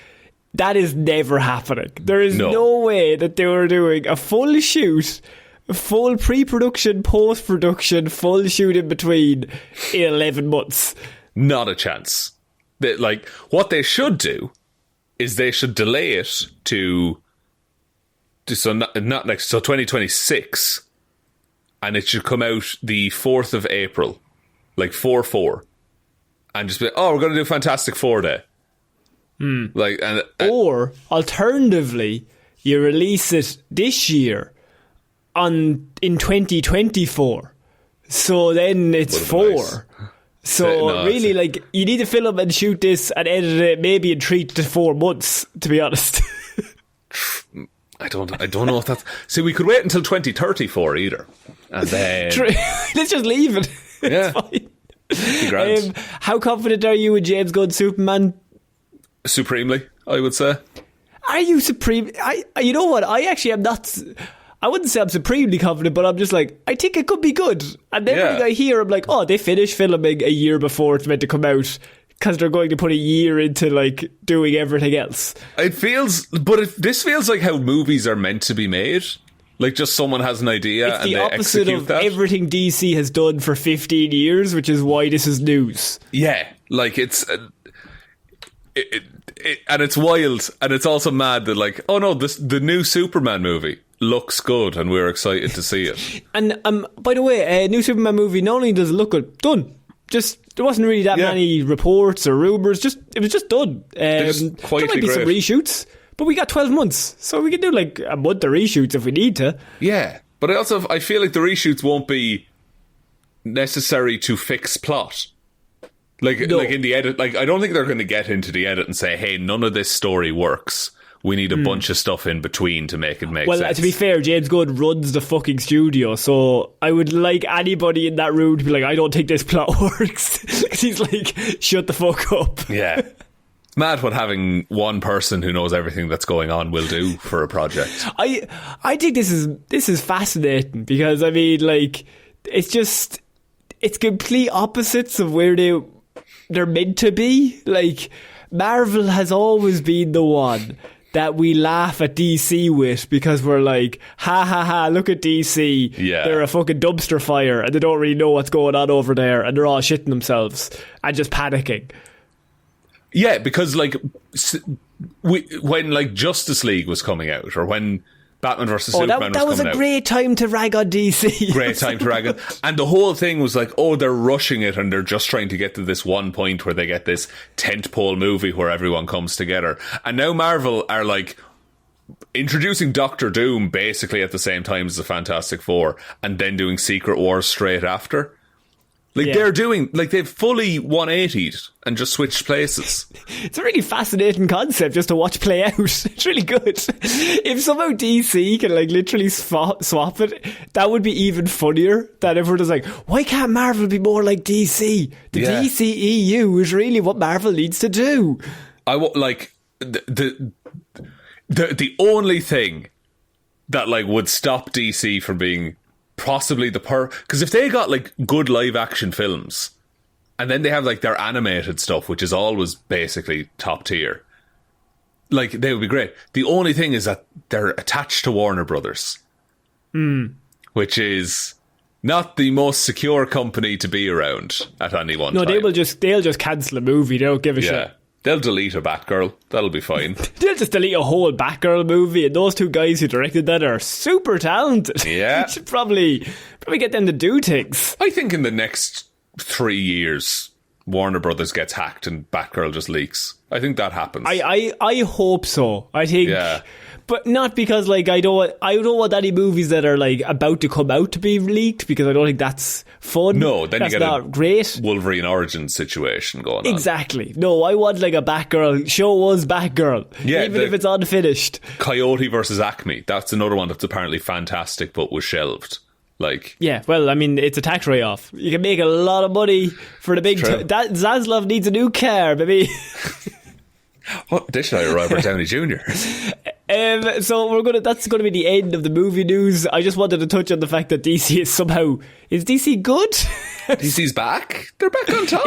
that is never happening. There is no way that they were doing a full shoot, a full pre-production, post-production, full shoot in between in 11 months. Not a chance. What they should do is they should delay it to not next, so 2026, and it should come out the 4th of April, like 4/4, and just be we're going to do Fantastic Four Day. Or alternatively, you release it this year in 2024, so then it's 4. Nice. So really, you need to film and shoot this and edit it maybe in 3 to 4 months, to be honest. I don't know if that's... See, we could wait until 2034 either. And then... Let's just leave it. Yeah. It's fine. How confident are you with James Gunn's Superman? Supremely, I would say. Are you supreme? You know what? I actually am not... I wouldn't say I'm supremely confident, but I'm just like, I think it could be good. And then when I hear, I'm like, they finished filming a year before it's meant to come out, because they're going to put a year into doing everything else. This feels like how movies are meant to be made. Like, just someone has an idea and they execute that. It's the opposite of everything DC has done for 15 years, which is why this is news. Yeah, it's... and it's wild, and it's also mad that the new Superman movie looks good and we're excited to see it. And by the way, a new Superman movie not only does it look good, done. Just there wasn't really that many reports or rumours. It was just done. There might be some reshoots, but we got 12 months, so we can do a month of reshoots if we need to. Yeah, but I feel like the reshoots won't be necessary to fix plot. Like in the edit, I don't think they're going to get into the edit and say, "Hey, none of this story works. We need a bunch of stuff in between to make it make sense." Well, to be fair, James Gunn runs the fucking studio, so I would like anybody in that room to be like, "I don't think this plot works." He's like, "Shut the fuck up." Yeah. It's mad what having one person who knows everything that's going on will do for a project. I think this is fascinating, because it's complete opposites of where they're meant to be. Marvel has always been the one that we laugh at DC with, because we're like, ha ha ha, look at DC. Yeah. They're a fucking dumpster fire and they don't really know what's going on over there, and they're all shitting themselves and just panicking. Yeah, because when Justice League was coming out, or when Batman vs Superman that was coming out, a great time to rag on DC. Great time to rag on. And the whole thing was they're rushing it and they're just trying to get to this one point where they get this tentpole movie where everyone comes together. And now Marvel are introducing Doctor Doom basically at the same time as the Fantastic Four, and then doing Secret Wars straight after. They're doing, they've fully 180'd and just switched places. It's a really fascinating concept just to watch play out. It's really good. If somehow DC can literally swap it, that would be even funnier. That everyone is like, why can't Marvel be more like DC? The DCEU is really what Marvel needs to do. The only thing that would stop DC from being possibly because if they got good live action films, and then they have their animated stuff, which is always basically top tier, they would be great. The only thing is that they're attached to Warner Brothers, which is not the most secure company to be around at any one time. No, they'll just cancel a movie. They don't give a shit. They'll delete a Batgirl. That'll be fine. They'll just delete a whole Batgirl movie, and those two guys who directed that are super talented. Yeah. You should probably get them to do things. I think in the next 3 years, Warner Brothers gets hacked and Batgirl just leaks. I think that happens. I hope so. I think... Yeah. But not because, like, I don't want any movies that are, like, about to come out to be leaked, because I don't think that's fun. No, then that's you get not great. Wolverine origin situation going on. Exactly. No, I want, like, a Batgirl. Show us Batgirl. Yeah, even if it's unfinished. Coyote versus Acme. That's another one that's apparently fantastic, but was shelved. Like, yeah, well, I mean, it's a tax write-off. You can make a lot of money for the big... that Zaslav needs a new car, baby. What additional Robert Downey Jr.? So that's going to be the end of the movie news. I just wanted to touch on the fact that DC is somehow... Is DC good? DC's back? They're back on top.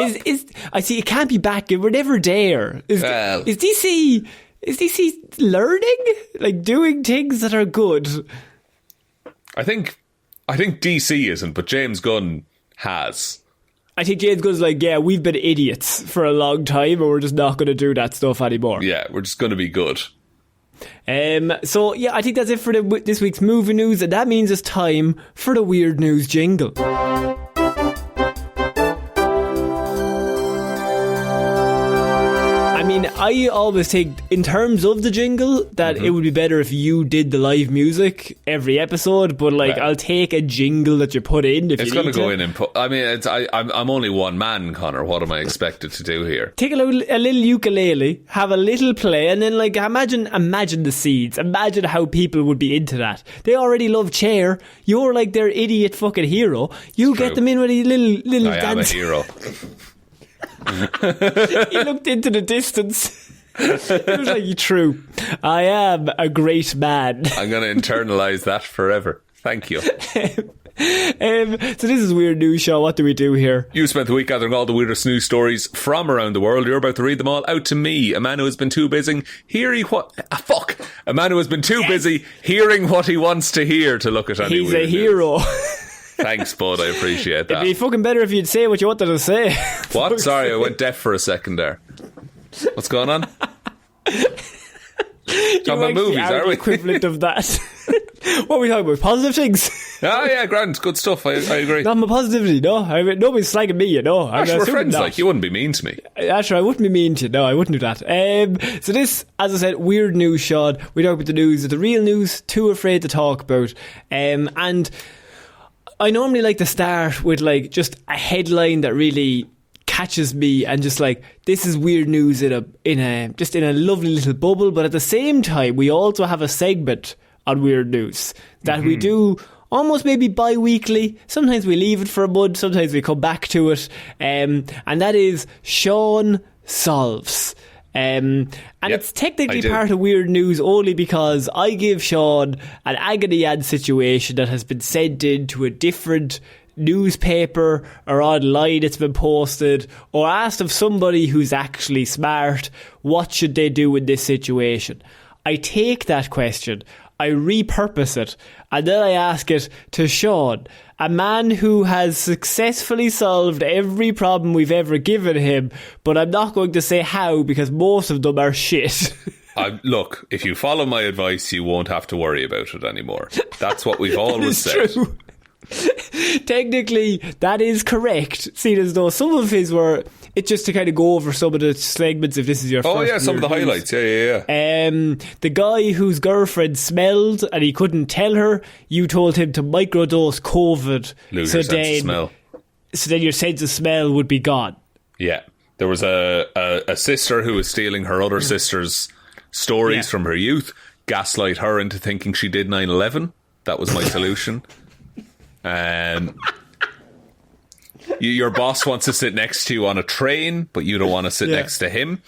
I see, it can't be back. We're never there. Is DC learning? Like, doing things that are good? I think DC isn't, but James Gunn has. I think James Gunn's like, yeah, we've been idiots for a long time, and we're just not going to do that stuff anymore. Yeah, we're just going to be good. So, yeah, I think that's it for this week's movie news, and that means it's time for the Weird News jingle. I mean, I always think, in terms of the jingle, that it would be better if you did the live music every episode, but, like, I'll take a jingle that you put in if you need to. It's going to go in and put... I mean, I'm only one man, Connor. What am I expected to do here? Take a little ukulele, have a little play, and then, like, imagine the seeds. Imagine how people would be into that. They already love Cher. You're, like, their idiot fucking hero. You get them in with a little I dance. am a hero. He looked into the distance. It was like, true. I am a great man. I'm going to internalise that forever. Thank you. So this is Weird News, Shaun. What do we do here? You spent the week gathering all the weirdest news stories from around the world. You're about to read them all out to me, a man who has been too busy hearing what... A man who has been too busy hearing what he wants to hear to look at any He's weird a hero. Thanks, bud. I appreciate that. It'd be fucking better if you'd say what you wanted to say. What? Sorry, I went deaf for a second there. What's going on? Talking about movies, are we? Equivalent of that. What are we talking about? Positive things? Oh, yeah, grand. Good stuff. I agree. Not my positivity, no. Nobody's slagging me, you know. Actually, we're friends, like. You wouldn't be mean to me. Actually, I wouldn't be mean to you. No, I wouldn't do that. So this, as I said, Weird News, Shaun. We talk about the news, the real news, too afraid to talk about. And I normally like to start with, like, just a headline that really catches me, and just like, this is weird news in a lovely little bubble. But at the same time, we also have a segment on weird news that we do almost maybe bi-weekly. Sometimes we leave it for a month, sometimes we come back to it, and that is Shaun Solves. And it's technically part of weird news only because I give Shaun an agony aunt situation that has been sent in to a different newspaper or online, it's been posted, or asked of somebody who's actually smart, what should they do in this situation? I take that question, I repurpose it, and then I ask it to Shaun, a man who has successfully solved every problem we've ever given him, but I'm not going to say how because most of them are shit. Look, if you follow my advice, you won't have to worry about it anymore. That's what we've always said. True. Technically, that is correct. Seeing as though some of his were... It's just to kind of go over some of the segments if this is your first. Oh yeah, some of the highlights. Yeah. The guy whose girlfriend smelled and he couldn't tell her, you told him to microdose COVID. Lose your sense of smell. So then your sense of smell would be gone. Yeah. There was a sister who was stealing her other sister's stories from her youth, gaslight her into thinking she did 9/11. That was my solution. Your boss wants to sit next to you on a train, but you don't want to sit next to him.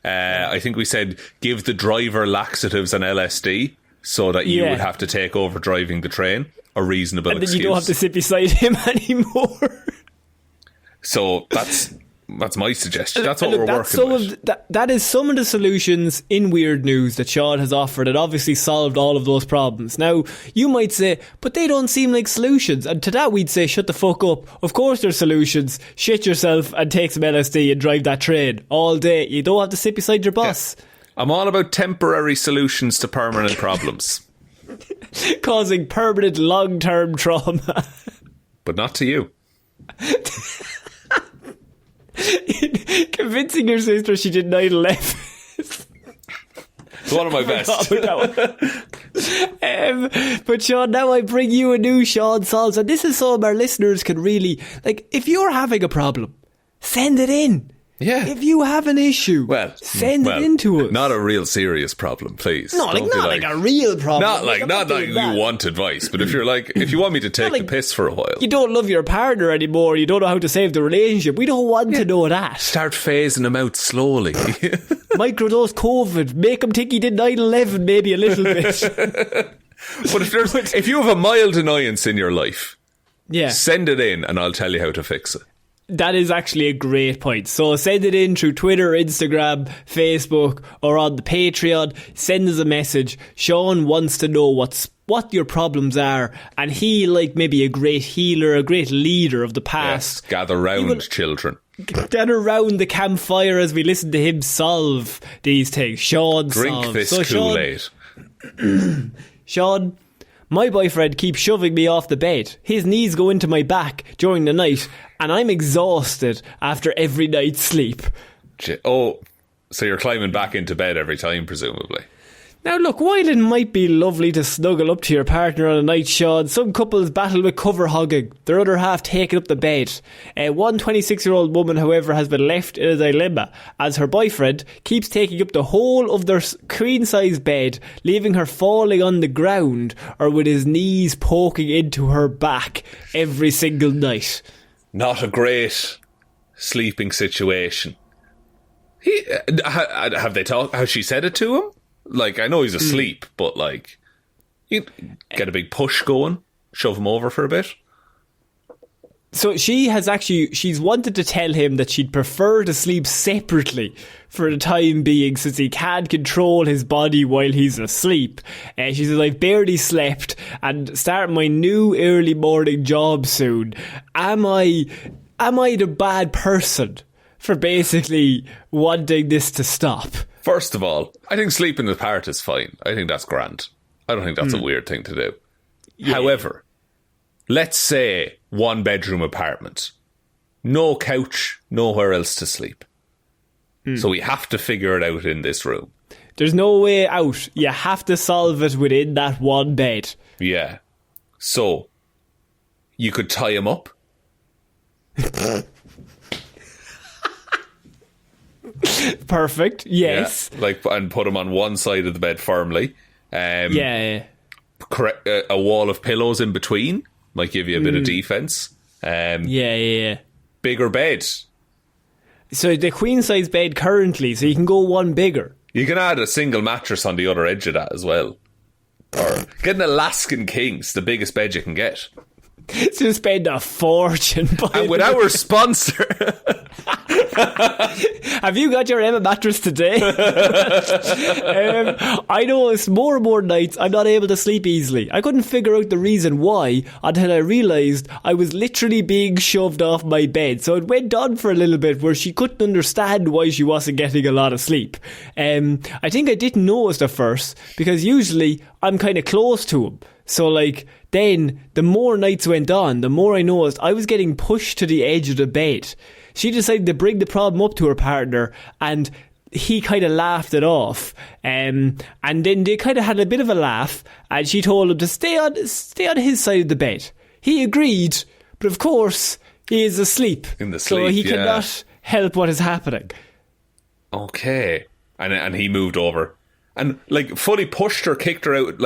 I think we said give the driver laxatives and LSD so that you would have to take over driving the train. A reasonable excuse. And then you don't have to sit beside him anymore. So that's That's my suggestion. That's what Look, we're that's working with. that is some of the solutions in Weird News that Shaun has offered and obviously solved all of those problems. Now, you might say, but they don't seem like solutions. And to that we'd say, shut the fuck up. Of course there's solutions. Shit yourself and take some LSD and drive that train all day. You don't have to sit beside your boss. Yeah. I'm all about temporary solutions to permanent problems. Causing permanent long-term trauma. But not to you. Convincing your sister she did 9/11. It's one of my best. But Shaun, now I bring you a new Shaun Solves, and this is so our listeners can really, like, if you're having a problem, send it in. Yeah. If you have an issue, send it in to us. Not a real serious problem, please. No, like, not like a real problem. Not like you want advice, but if you're like, if you want me to take the piss for a while. You don't love your partner anymore, you don't know how to save the relationship. We don't want to know that. Start phasing them out slowly. Microdose COVID. Make him think he did 9/11 maybe a little bit. But if you have a mild annoyance in your life, yeah, send it in and I'll tell you how to fix it. That is actually a great point. So send it in through Twitter, Instagram, Facebook, or on the Patreon. Send us a message. Shaun wants to know what your problems are, and he, like maybe a great healer, a great leader of the past. Yes, gather round, children. Gather round the campfire as we listen to him solve these things. Shaun Drink solves. this Kool-Aid. Shaun, my boyfriend keeps shoving me off the bed. His knees go into my back during the night, and I'm exhausted after every night's sleep. Oh, so you're climbing back into bed every time, presumably. Now look, while it might be lovely to snuggle up to your partner on a night, Shaun, some couples battle with cover hogging, their other half taking up the bed. One 26-year-old woman, however, has been left in a dilemma as her boyfriend keeps taking up the whole of their queen-size bed, leaving her falling on the ground or with his knees poking into her back every single night. Not a great sleeping situation. Have they talked? Has she said it to him? Like, I know he's asleep, but like, you get a big push going, shove him over for a bit. So she's wanted to tell him that she'd prefer to sleep separately for the time being, since he can't control his body while he's asleep. She says, I've barely slept and start my new early morning job soon. Am I the bad person for basically wanting this to stop? First of all, I think sleeping apart is fine. I think that's grand. I don't think that's a weird thing to do. Yeah. However, let's say 1-bedroom apartment. No couch, nowhere else to sleep. So we have to figure it out in this room. There's no way out. You have to solve it within that one bed. Yeah. So, you could tie him up. Perfect. Yes. Yeah, and put him on one side of the bed firmly. Yeah. A wall of pillows in between might give you a bit of defense. Yeah. Bigger bed. So the queen size bed currently, so you can go one bigger. You can add a single mattress on the other edge of that as well. Or get an Alaskan King's, the biggest bed you can get. To spend a fortune. And with our sponsor. Have you got your Emma mattress today? I noticed more and more nights I'm not able to sleep easily. I couldn't figure out the reason why until I realised I was literally being shoved off my bed. So it went on for a little bit where she couldn't understand why she wasn't getting a lot of sleep. I think I didn't notice at first because usually I'm kind of close to him. So like then the more nights went on, the more I noticed I was getting pushed to the edge of the bed. She decided to bring the problem up to her partner and he kind of laughed it off. And then they kind of had a bit of a laugh and she told him to stay on his side of the bed. He agreed, but of course he is asleep. So he cannot help what is happening. Okay. And he moved over and like fully pushed her, kicked her out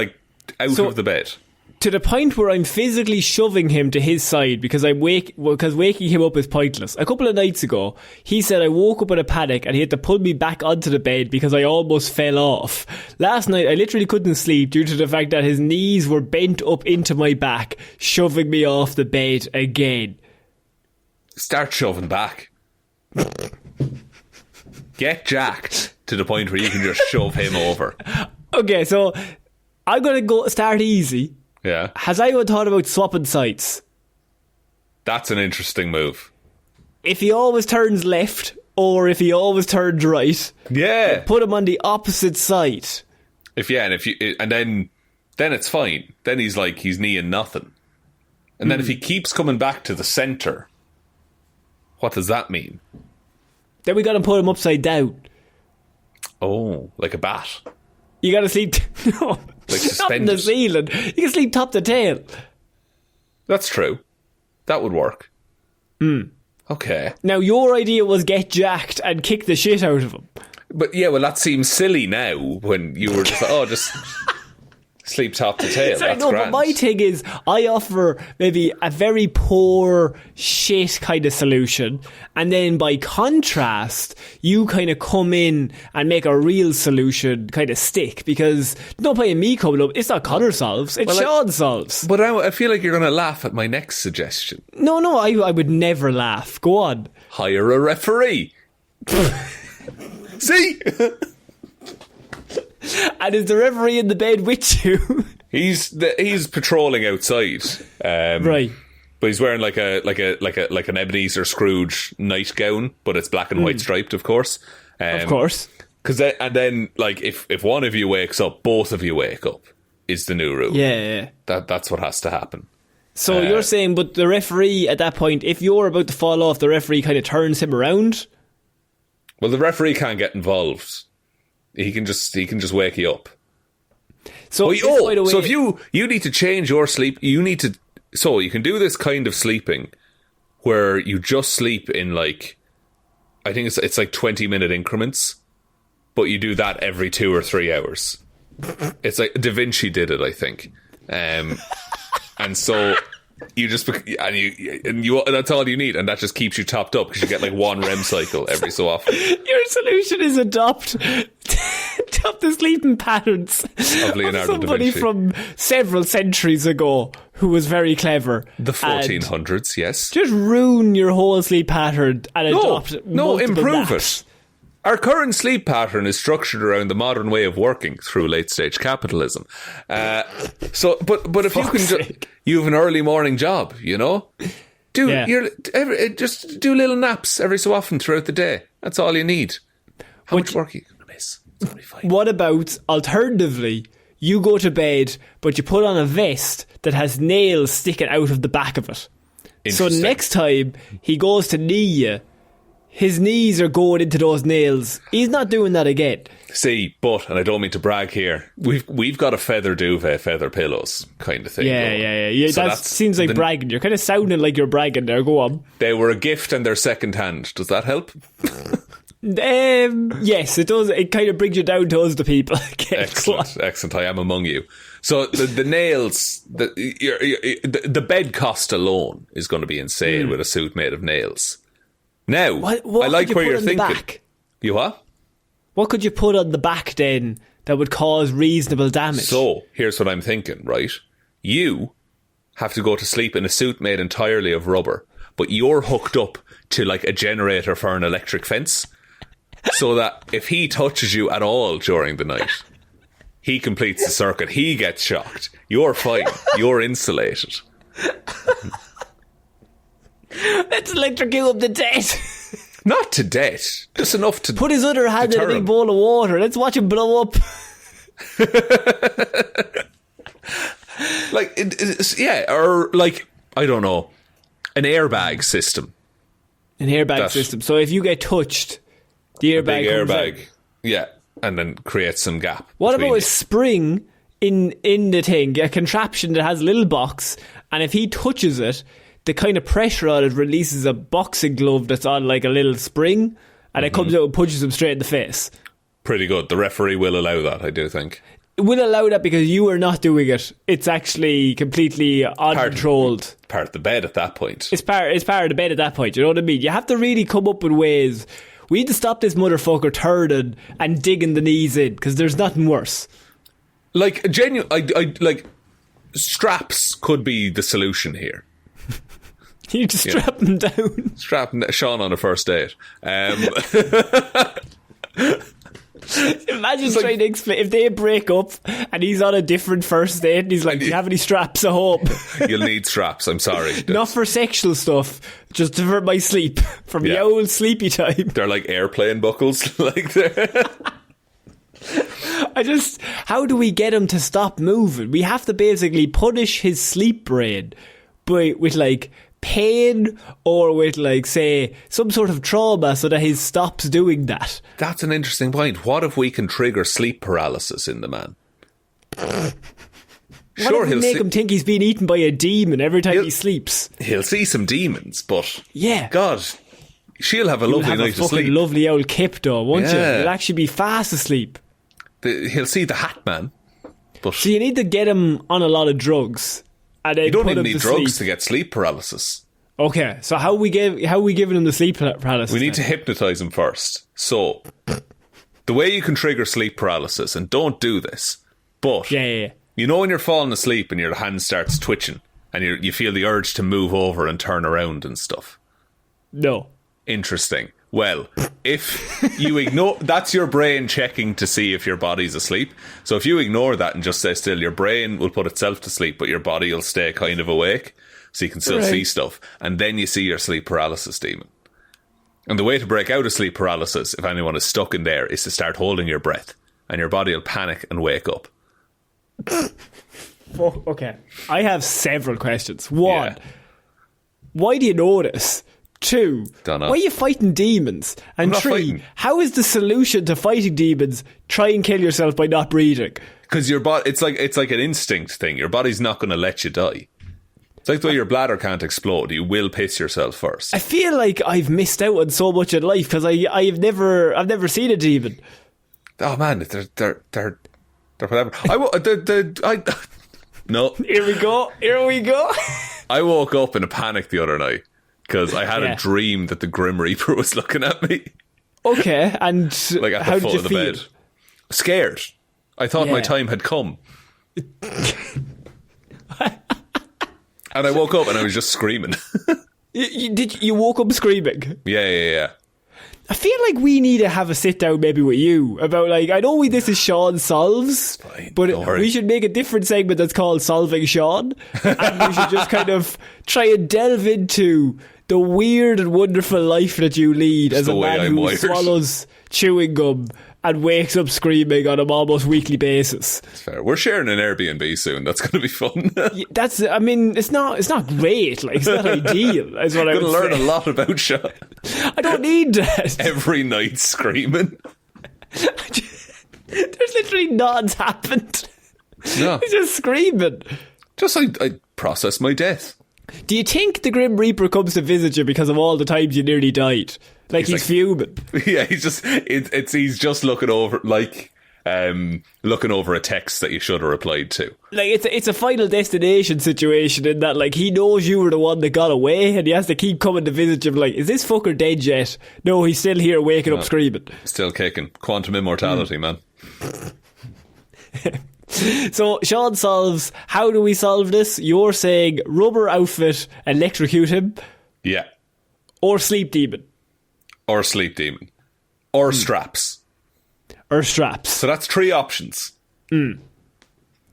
of the bed. To the point where I'm physically shoving him to his side because because waking him up is pointless. A couple of nights ago, he said I woke up in a panic and he had to pull me back onto the bed because I almost fell off. Last night, I literally couldn't sleep due to the fact that his knees were bent up into my back, shoving me off the bed again. Start shoving back. Get jacked to the point where you can just shove him over. Okay, so I'm going to start easy. Yeah. Has anyone thought about swapping sides? That's an interesting move. If he always turns left or if he always turns right, Yeah. put him on the opposite side. And then it's fine. Then he's kneeing nothing. And then if he keeps coming back to the centre, what does that mean? Then we got to put him upside down. Oh, like a bat. You got to sleep... No, Like not in the suspended. ceiling. You can sleep top to tail. That's true. That would work. Okay. Now, your idea was get jacked and kick the shit out of him. But yeah, well, that seems silly now when you were just like, just sleep top to tail. Sorry, That's no, grand. but my thing is, I offer maybe a very poor shit kind of solution, and then by contrast, you kind of come in and make a real solution kind of stick, because no point in me coming up, it's not Conor solves, it's Shaun solves. But I feel like you're going to laugh at my next suggestion. No, I would never laugh. Go on. Hire a referee. See? And is the referee in the bed with you? He's patrolling outside. Right. But he's wearing like an Ebenezer Scrooge nightgown, but it's black and white striped, of course. Of course. And then if one of you wakes up, both of you wake up is the new rule. Yeah. That's what has to happen. So you're saying, but the referee at that point, if you're about to fall off, the referee kind of turns him around? Well, the referee can't get involved. He can just wake you up. So, So if you need to change your sleep, so you can do this kind of sleeping where you just sleep in I think it's like 20-minute increments, but you do that every 2 or 3 hours. It's like Da Vinci did it, I think. And so you just and that's all you need, and that just keeps you topped up because you get like one REM cycle every so often. Your solution is adopt the sleeping patterns Of Leonardo da somebody Vinci. from several centuries ago who was very clever. The 1400s, yes. Just ruin your whole sleep pattern and adopt multiple improve naps. it. Our current sleep pattern is structured around the modern way of working through late-stage capitalism. But if you can, you have an early morning job, you know. Just do little naps every so often throughout the day. That's all you need. How much work are you going to miss? It's going to be fine. What about, alternatively, you go to bed, but you put on a vest that has nails sticking out of the back of it. So Interesting. next time he goes to knee you, his knees are going into those nails. He's not doing that again. See, and I don't mean to brag here, we've got a feather duvet, feather pillows kind of thing. Yeah. So that seems like bragging. You're kind of sounding like you're bragging there. Go on. They were a gift and they're second hand. Does that help? Yes, it does. It kind of brings you down to us, the people. Okay, Excellent. I am among you. So the nails, the bed cost alone is going to be insane with a suit made of nails. Now, what I like could you where put you're on the thinking. back? You what? What could you put on the back then that would cause reasonable damage? So, here's what I'm thinking, right? You have to go to sleep in a suit made entirely of rubber, but you're hooked up to like a generator for an electric fence, so that if he touches you at all during the night, he completes the circuit, he gets shocked. You're fine. You're insulated. Let's electrocute him to death. Not to death, just enough to Put his other hand in a deter big him. bowl of water. Let's watch him blow up. Or like, I don't know, an airbag system. An airbag system. So if you get touched, the airbag Big comes airbag. out. Yeah, and then creates some gap. What between about a you. spring in the thing, a contraption that has a little box, and if he touches it, the kind of pressure on it releases a boxing glove that's on like a little spring, and it comes out and punches him straight in the face. Pretty good. The referee will allow that, I do think. It will allow that because you are not doing it. It's actually completely uncontrolled. Part of the bed at that point. It's part of the bed at that point, you know what I mean? You have to really come up with ways. We need to stop this motherfucker turning and digging the knees in, because there's nothing worse. Like, straps could be the solution here. You need to strap them down. Strap Shaun on a first date. Imagine trying to explain if they break up and he's on a different first date and he's like, do you have any straps at home? You'll need straps, I'm sorry. Not for sexual stuff, just for my sleep. For my old sleepy time. They're like airplane buckles. Like they're... How do we get him to stop moving? We have to basically punish his sleep brain with like pain or with like, say, some sort of trauma so that he stops doing that. That's an interesting point. What if we can trigger sleep paralysis in the man? What if we make him think he's being eaten by a demon every time he sleeps? He'll see some demons, but yeah, God, she'll have a lovely night of sleep. Lovely old kip though, won't you? He'll actually be fast asleep. He'll see the Hat Man. But so you need to get him on a lot of drugs. And then you don't even need drugs sleep. to get sleep paralysis. Okay, so how are we giving him the sleep paralysis? We need to hypnotise him first. So, the way you can trigger sleep paralysis, and don't do this, but you know when you're falling asleep and your hand starts twitching and you feel the urge to move over and turn around and stuff? No. Interesting. Well, if you ignore... That's your brain checking to see if your body's asleep. So if you ignore that and just stay still, your brain will put itself to sleep, but your body will stay kind of awake, so you can still see stuff. And then you see your sleep paralysis demon. And the way to break out of sleep paralysis, if anyone is stuck in there, is to start holding your breath. And your body will panic and wake up. Okay. I have several questions. One, why do you know this? Two, why are you fighting demons? And three, how is the solution to fighting demons try and kill yourself by not breathing? Because your body, it's like an instinct thing. Your body's not going to let you die. It's like the way your bladder can't explode. You will piss yourself first. I feel like I've missed out on so much in life because I've never seen a demon. Oh man, they're whatever. No. Here we go. I woke up in a panic the other night. Because I had a dream that the Grim Reaper was looking at me. Okay, and like at the foot of the bed. Scared. I thought my time had come. And I woke up and I was just screaming. You woke up screaming? Yeah. I feel like we need to have a sit down maybe with you about like, I know this is Shaun Solves, but we should make a different segment that's called Solving Shaun. And we should just kind of try and delve into the weird and wonderful life that you lead as a man who swallows chewing gum and wakes up screaming on an almost weekly basis. That's fair. We're sharing an Airbnb soon. That's going to be fun. It's not great. Like, it's not ideal. Is what I'm going to learn a lot about Shaun. I don't need that. Every night screaming. There's literally nothing's happened. No. He's just screaming. Just I process my death. Do you think the Grim Reaper comes to visit you because of all the times you nearly died? Like he's fuming. Yeah, he's just looking over looking over a text that you should have replied to. Like it's a Final Destination situation in that like he knows you were the one that got away and he has to keep coming to visit you. Like, is this fucker dead yet? No, he's still here waking up screaming. Still kicking. Quantum immortality, man. So Shaun solves. How do we solve this? You're saying rubber outfit, electrocute him. Yeah. Or sleep demon. Or sleep demon. Or straps. Or straps. So that's 3 options.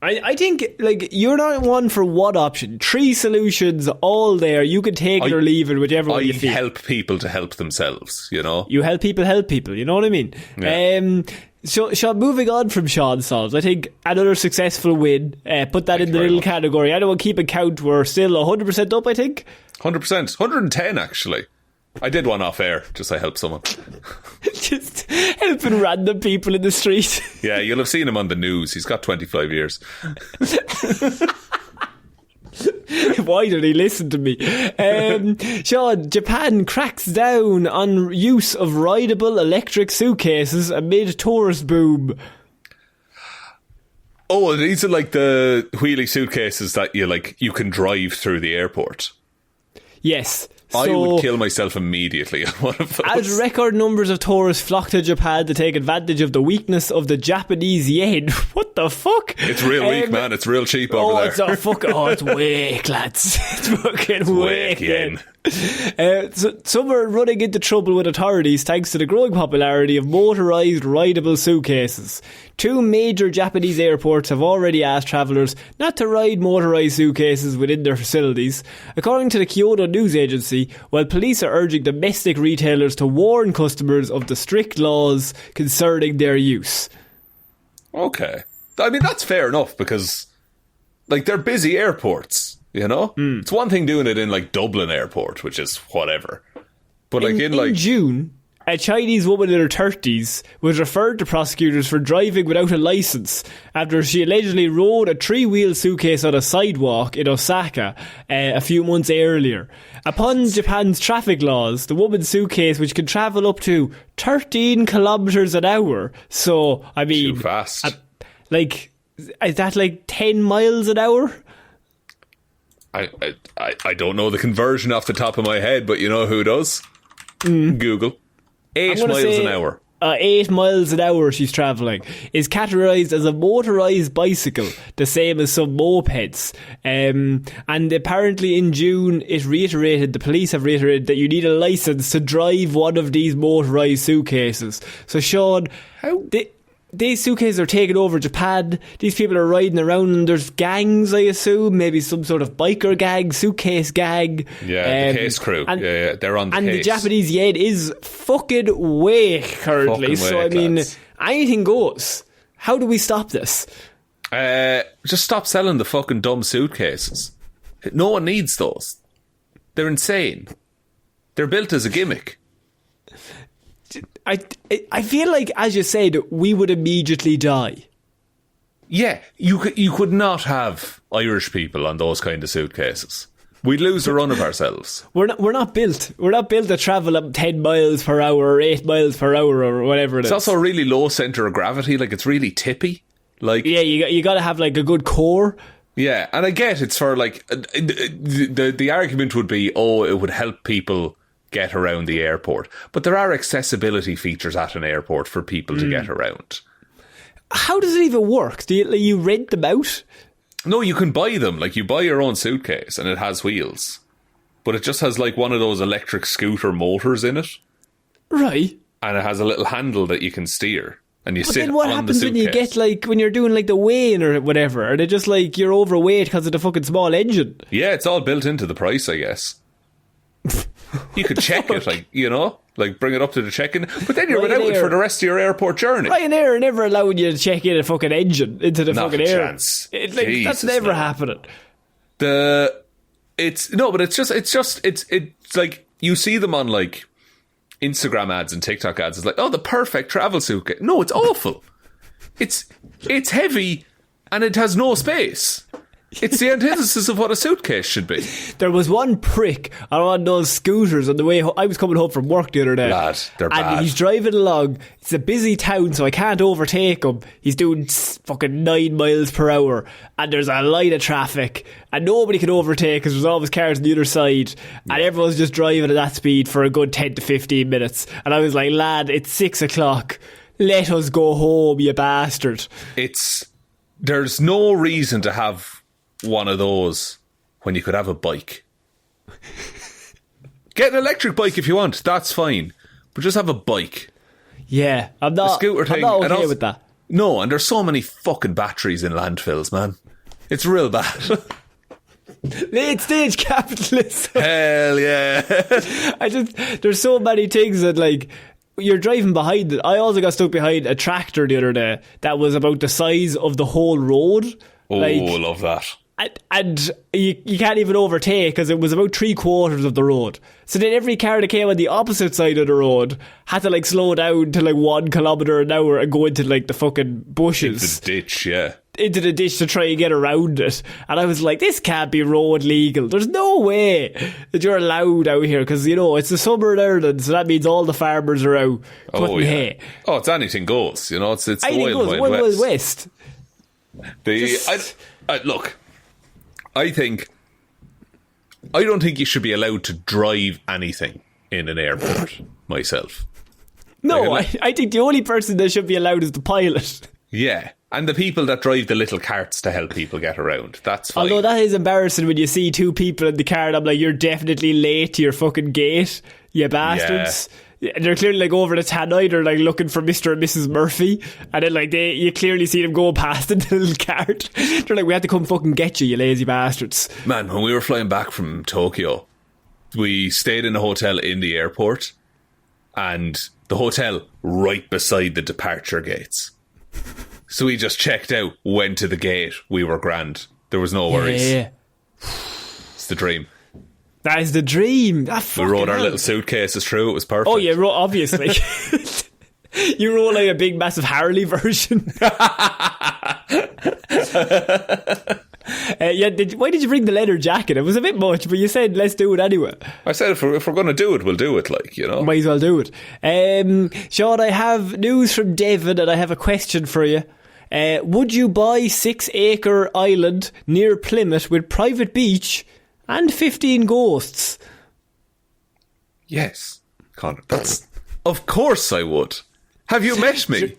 I think like you're not one for one option. 3 solutions, all there. You can take it or leave it, whichever way you feel. I help people to help themselves, you know? You help people, you know what I mean? Yeah. So, Shaun, moving on from Shaun Solves, I think another successful win. Put that in the little category. I don't want to keep a count. We're still 100% up, I think. 100%. 110, actually. I did one off air, just I helped someone. Just helping random people in the street. Yeah, you'll have seen him on the news. He's got 25 years. Why did he listen to me? Shaun, Japan cracks down on use of rideable electric suitcases amid tourist boom. Oh, these are like the wheelie suitcases that you can drive through the airport. Yes. I would kill myself immediately on one of those. As record numbers of tourists flock to Japan to take advantage of the weakness of the Japanese yen. What the fuck? It's real weak, man. It's real cheap over there. It's weak, lads. It's fucking weak. Yen. So some are running into trouble with authorities thanks to the growing popularity of motorised rideable suitcases. 2 major Japanese airports have already asked travellers not to ride motorised suitcases within their facilities. According to the Kyoto news agency, while police are urging domestic retailers to warn customers of the strict laws concerning their use. Okay. I mean, that's fair enough because, like, they're busy airports. You know? It's one thing doing it in, like, Dublin Airport, which is whatever. But, like, in June, a Chinese woman in her 30s was referred to prosecutors for driving without a licence after she allegedly rode a 3-wheel suitcase on a sidewalk in Osaka a few months earlier. Upon Japan's traffic laws, the woman's suitcase, which can travel up to 13 kilometres an hour. So, I mean... Too fast. Is that, like, 10 miles an hour? I don't know the conversion off the top of my head, but you know who does? Google. 8 miles an hour. 8 miles an hour she's travelling is categorised as a motorised bicycle, the same as some mopeds. And apparently in June the police have reiterated that you need a licence to drive one of these motorised suitcases. So Shaun, these suitcases are taking over Japan. These people are riding around and there's gangs, I assume. Maybe some sort of biker gang, suitcase gang. Yeah, the case crew. Yeah, they're on the case. And the Japanese yen is fucking weak currently. So, I mean, anything goes. How do we stop this? Just stop selling the fucking dumb suitcases. No one needs those. They're insane. They're built as a gimmick. I feel like, as you said, we would immediately die. Yeah, you could not have Irish people on those kind of suitcases. We'd lose the run of ourselves. We're not built. We're not built to travel at 10 miles per hour or 8 miles per hour or whatever it is. It's also a really low centre of gravity. Like, it's really tippy. Like, yeah, you got to have like a good core. Yeah, and I get it's for like the argument would be, it would help people get around the airport, but there are accessibility features at an airport for people to get around. How does it even work? Do you rent them out? No, you can buy them. Like, you buy your own suitcase and it has wheels, but it just has like one of those electric scooter motors in it, right? And it has a little handle that you can steer, and you sit on the suitcase. Then what happens when you get like when you're doing like the weighing or whatever? Are they just like you're overweight because of the fucking small engine? Yeah, it's all built into the price, I guess. You could check it, like, you know, like bring it up to the check-in, but then you're without it for the rest of your airport journey. Ryanair are never allowing you to check in a fucking engine into the Not fucking a air. Chance. That's never happening. It's like you see them on like Instagram ads and TikTok ads. It's like, the perfect travel suitcase. No, it's awful. It's heavy and it has no space. It's the antithesis of what a suitcase should be. There was one prick on one of those scooters on the way I was coming home from work the other day. Lad, they're bad. And he's driving along. It's a busy town, so I can't overtake him. He's doing fucking 9 miles per hour, and there's a line of traffic, and nobody can overtake because there's always cars on the other side, and everyone's just driving at that speed for a good 10 to 15 minutes. And I was like, lad, it's 6 o'clock. Let us go home, you bastard. There's no reason to have one of those when you could have a bike. Get an electric bike if you want, that's fine, but just have a bike. Yeah, I'm not okay with that. No, and there's so many fucking batteries in landfills, man. It's real bad. Late stage capitalism. Hell yeah. There's so many things that, like, you're driving behind it. I also got stuck behind a tractor the other day that was about the size of the whole road. I love that. And you can't even overtake because it was about 3/4 of the road. So then every car that came on the opposite side of the road had to like slow down to like 1 kilometre an hour and go into like the fucking bushes. Into the ditch, yeah. Into the ditch to try and get around it. And I was like, this can't be road legal. There's no way that you're allowed out here because, you know, it's the summer in Ireland, so that means all the farmers are out cutting hay. Oh, it's anything goes. You know, it's the Wild West. Look, I think I don't think you should be allowed to drive anything in an airport, myself. No, I think the only person that should be allowed is the pilot. Yeah, and the people that drive the little carts to help people get around. That's fine. Although that is embarrassing when you see two people in the car and I'm like, you're definitely late to your fucking gate, you bastards. Yeah. They're clearly like over the tannoy, they're like looking for Mr. and Mrs. Murphy, and then like you clearly see them go past in the little cart. They're like, we had to come fucking get you lazy bastards. Man, when we were flying back from Tokyo, we stayed in a hotel in the airport, and the hotel right beside the departure gates. So we just checked out, went to the gate, we were grand. There was no worries. Yeah. It's the dream. That is the dream. We rode our little suitcases through, it was perfect. Oh yeah, obviously. You roll like a big massive Harley version. Why did you bring the leather jacket? It was a bit much, but you said let's do it anyway. I said if we're going to do it, we'll do it, like, you know. Might as well do it. Shaun, I have news from Devon and I have a question for you. Would you buy 6-acre island near Plymouth with private beach and 15 ghosts? Yes, Conor. Of course I would. Have you met me?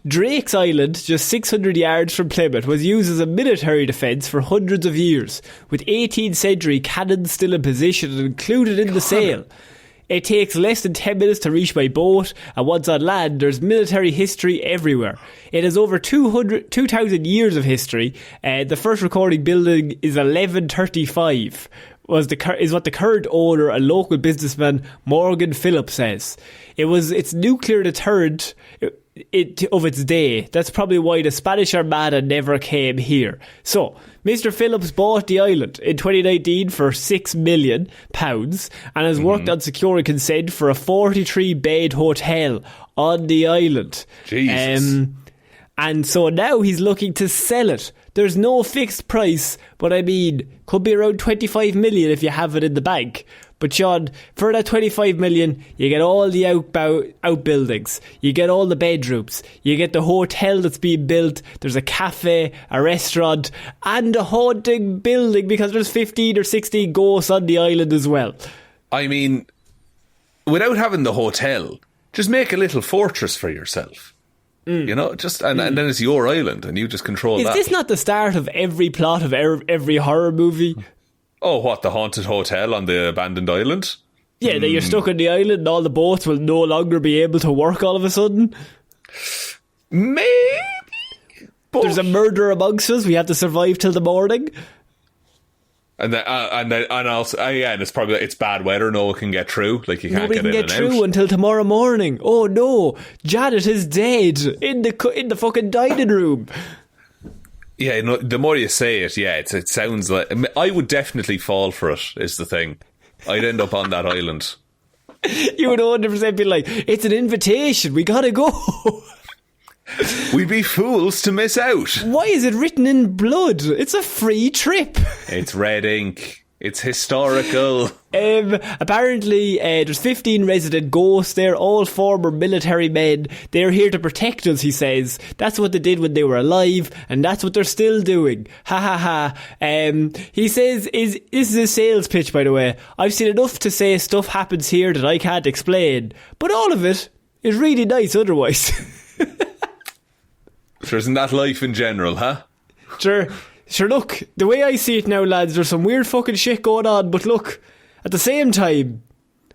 Drake's Island, just 600 yards from Plymouth, was used as a military defence for hundreds of years, with 18th century cannons still in position and included in the sale. It takes less than 10 minutes to reach by boat, and once on land, there's military history everywhere. It has over 2,000 years of history. The first recording building is 1135. Is what the current owner, a local businessman, Morgan Phillips, says. It's nuclear deterrent of its day. That's probably why the Spanish Armada never came here. So, Mr. Phillips bought the island in 2019 for £6 million and has worked on securing consent for a 43-bed hotel on the island. Jesus. And so now he's looking to sell it. There's no fixed price, but I mean, could be around 25 million if you have it in the bank. But Shaun, for that 25 million, you get all the outbuildings, you get all the bedrooms, you get the hotel that's being built, there's a cafe, a restaurant, and a haunting building because there's 15 or 16 ghosts on the island as well. I mean, without having the hotel, just make a little fortress for yourself. You know, and then it's your island and you just control that. Is this not the start of every plot of every horror movie? Oh, what, the haunted hotel on the abandoned island? Yeah, that you're stuck on the island and all the boats will no longer be able to work all of a sudden? Maybe. But there's a murder amongst us, we have to survive till the morning. And also, and it's bad weather. No one can get through. Like, you can't get in and out. Nobody can get through until tomorrow morning. Oh no, Janet is dead in the fucking dining room. Yeah, no, the more you say it, yeah, it sounds like I would definitely fall for it. Is the thing, I'd end up on that island. You would 100% be like, it's an invitation. We gotta go. We'd be fools to miss out. Why is it written in blood? It's a free trip. It's red ink. It's historical. Apparently, there's 15 resident ghosts. They're all former military men. They're here to protect us, he says. That's what they did when they were alive, and that's what they're still doing. Ha ha ha. He says, this is a sales pitch, by the way. I've seen enough to say stuff happens here that I can't explain, but all of it is really nice otherwise. Sure, isn't that life in general, huh? Sure, look, the way I see it now, lads, there's some weird fucking shit going on, but look, at the same time,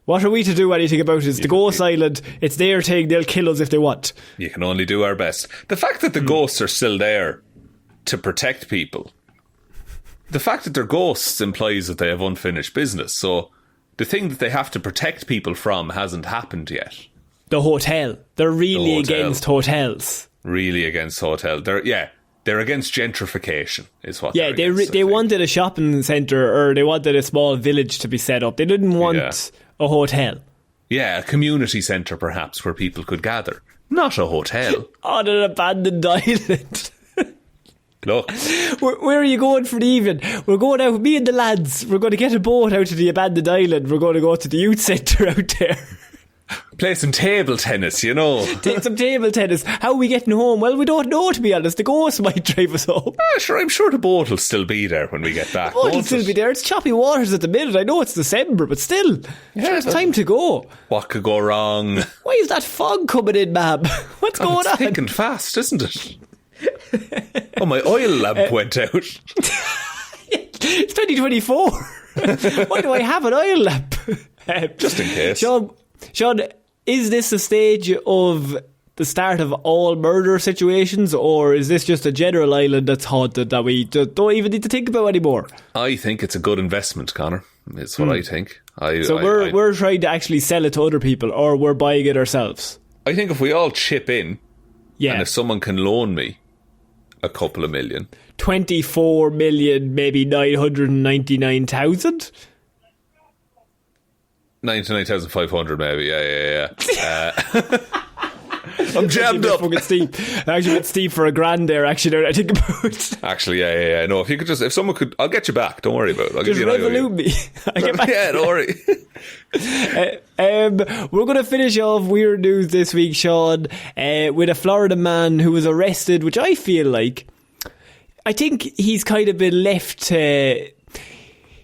what are we to do anything about it? It's the Ghost Island, it's their thing, they'll kill us if they want. You can only do our best. The fact that the ghosts are still there to protect people, the fact that they're ghosts implies that they have unfinished business, so the thing that they have to protect people from hasn't happened yet. The hotel. They're really against hotels. Really against hotel. They're against gentrification, is what. Yeah, they wanted a shopping centre, or they wanted a small village to be set up. They didn't want a hotel. Yeah, a community centre perhaps where people could gather, not a hotel on an abandoned island. Look, where are you going for the evening? We're going out, me and the lads. We're going to get a boat out to the abandoned island. We're going to go to the youth centre out there. Play some table tennis, you know. Take some table tennis. How are we getting home? Well, we don't know, to be honest. The ghost might drive us home. Sure, I'm sure the boat will still be there when we get back. The boat will still be there. It's choppy waters at the minute. I know it's December, but still. Sure, it's time to go. What could go wrong? Why is that fog coming in, ma'am? What's going on? It's thick and fast, isn't it? Oh, my oil lamp went out. It's 2024. Why do I have an oil lamp? Just in case. Shaun, is this a stage of the start of all murder situations, or is this just a general island that's haunted that we don't even need to think about anymore? I think it's a good investment, Conor. It's what I think. We're trying to actually sell it to other people, or we're buying it ourselves? I think if we all chip in, and if someone can loan me a couple of million. 24 million, maybe 999,000? 99,500 maybe, yeah. I'm jammed up. Actually, it's steep for $1,000 there, actually, now that I think about it. Actually, yeah. No, if someone could, I'll get you back. Don't worry about it. I'll just give you revolute me. I'll get back. Yeah, don't worry. We're going to finish off weird news this week, Shaun, with a Florida man who was arrested, which I feel like, I think he's kind of been left...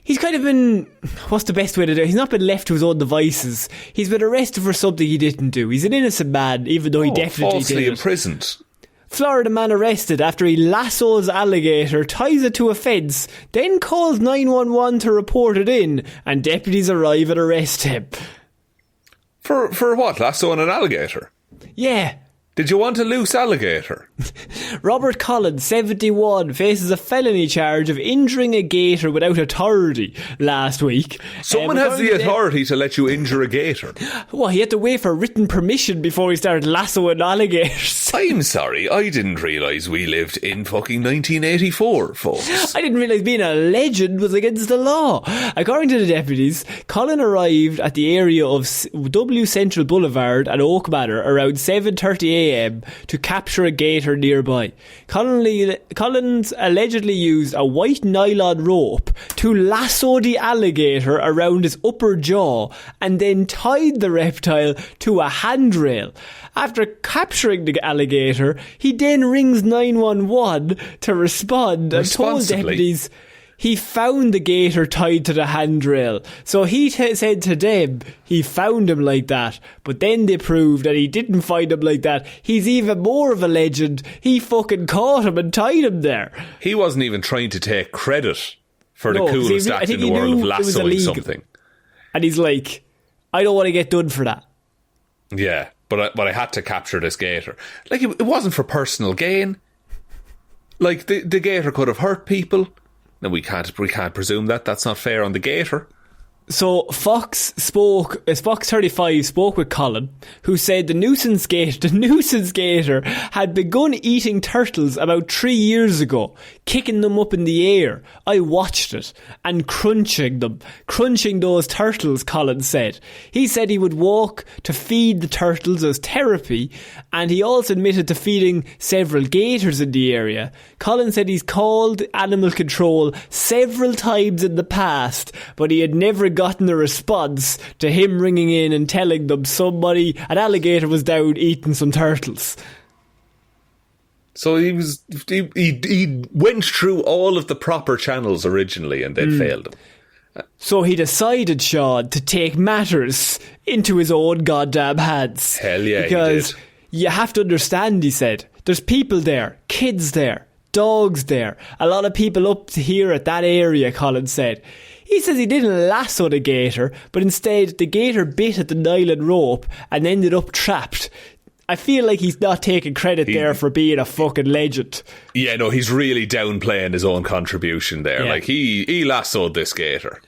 He's kind of been, what's the best way to do it? He's not been left to his own devices. He's been arrested for something he didn't do. He's an innocent man, even though he definitely falsely did it. Imprisoned. Florida man arrested after he lassos alligator, ties it to a fence, then calls 911 to report it in, and deputies arrive and arrest him. For what? Lassoing an alligator? Yeah. Did you want a loose alligator? Robert Collins, 71, faces a felony charge of injuring a gator without authority last week. Someone has the authority to let you injure a gator. Well, he had to wait for written permission before he started lassoing alligators. I'm sorry, I didn't realise we lived in fucking 1984, folks. I didn't realise being a legend was against the law. According to the deputies, Colin arrived at the area of W Central Boulevard and Oak Manor around 7:30am to capture a gator nearby. Collins allegedly used a white nylon rope to lasso the alligator around his upper jaw and then tied the reptile to a handrail. After capturing the alligator, he then rings 911 to respond and told deputies he found the gator tied to the handrail. So he said to them he found him like that, but then they proved that he didn't find him like that. He's even more of a legend. He fucking caught him and tied him there. He wasn't even trying to take credit for the coolest act in the world of lassoing something. And he's like, I don't want to get done for that. Yeah, but I had to capture this gator. Like, it wasn't for personal gain. Like, the gator could have hurt people. No, we can't presume that. That's not fair on the gator. So Fox 35 spoke with Colin, who said the nuisance gator had begun eating turtles about 3 years ago, kicking them up in the air. I watched it, and crunching those turtles, Colin said. He said he would walk to feed the turtles as therapy, and he also admitted to feeding several gators in the area. Colin said he's called animal control several times in the past, but he had never gotten a response to him ringing in and telling them an alligator was down eating some turtles. So he went through all of the proper channels originally and then failed them. So he decided, Shaun, to take matters into his own goddamn hands. Hell yeah, because he did. You have to understand, he said, there's people there, kids there, dogs there, a lot of people up here at that area, Colin said. He says he didn't lasso the gator, but instead the gator bit at the nylon rope and ended up trapped. I feel like he's not taking credit there for being a fucking legend. Yeah, no, he's really downplaying his own contribution there. Yeah. Like, he lassoed this gator.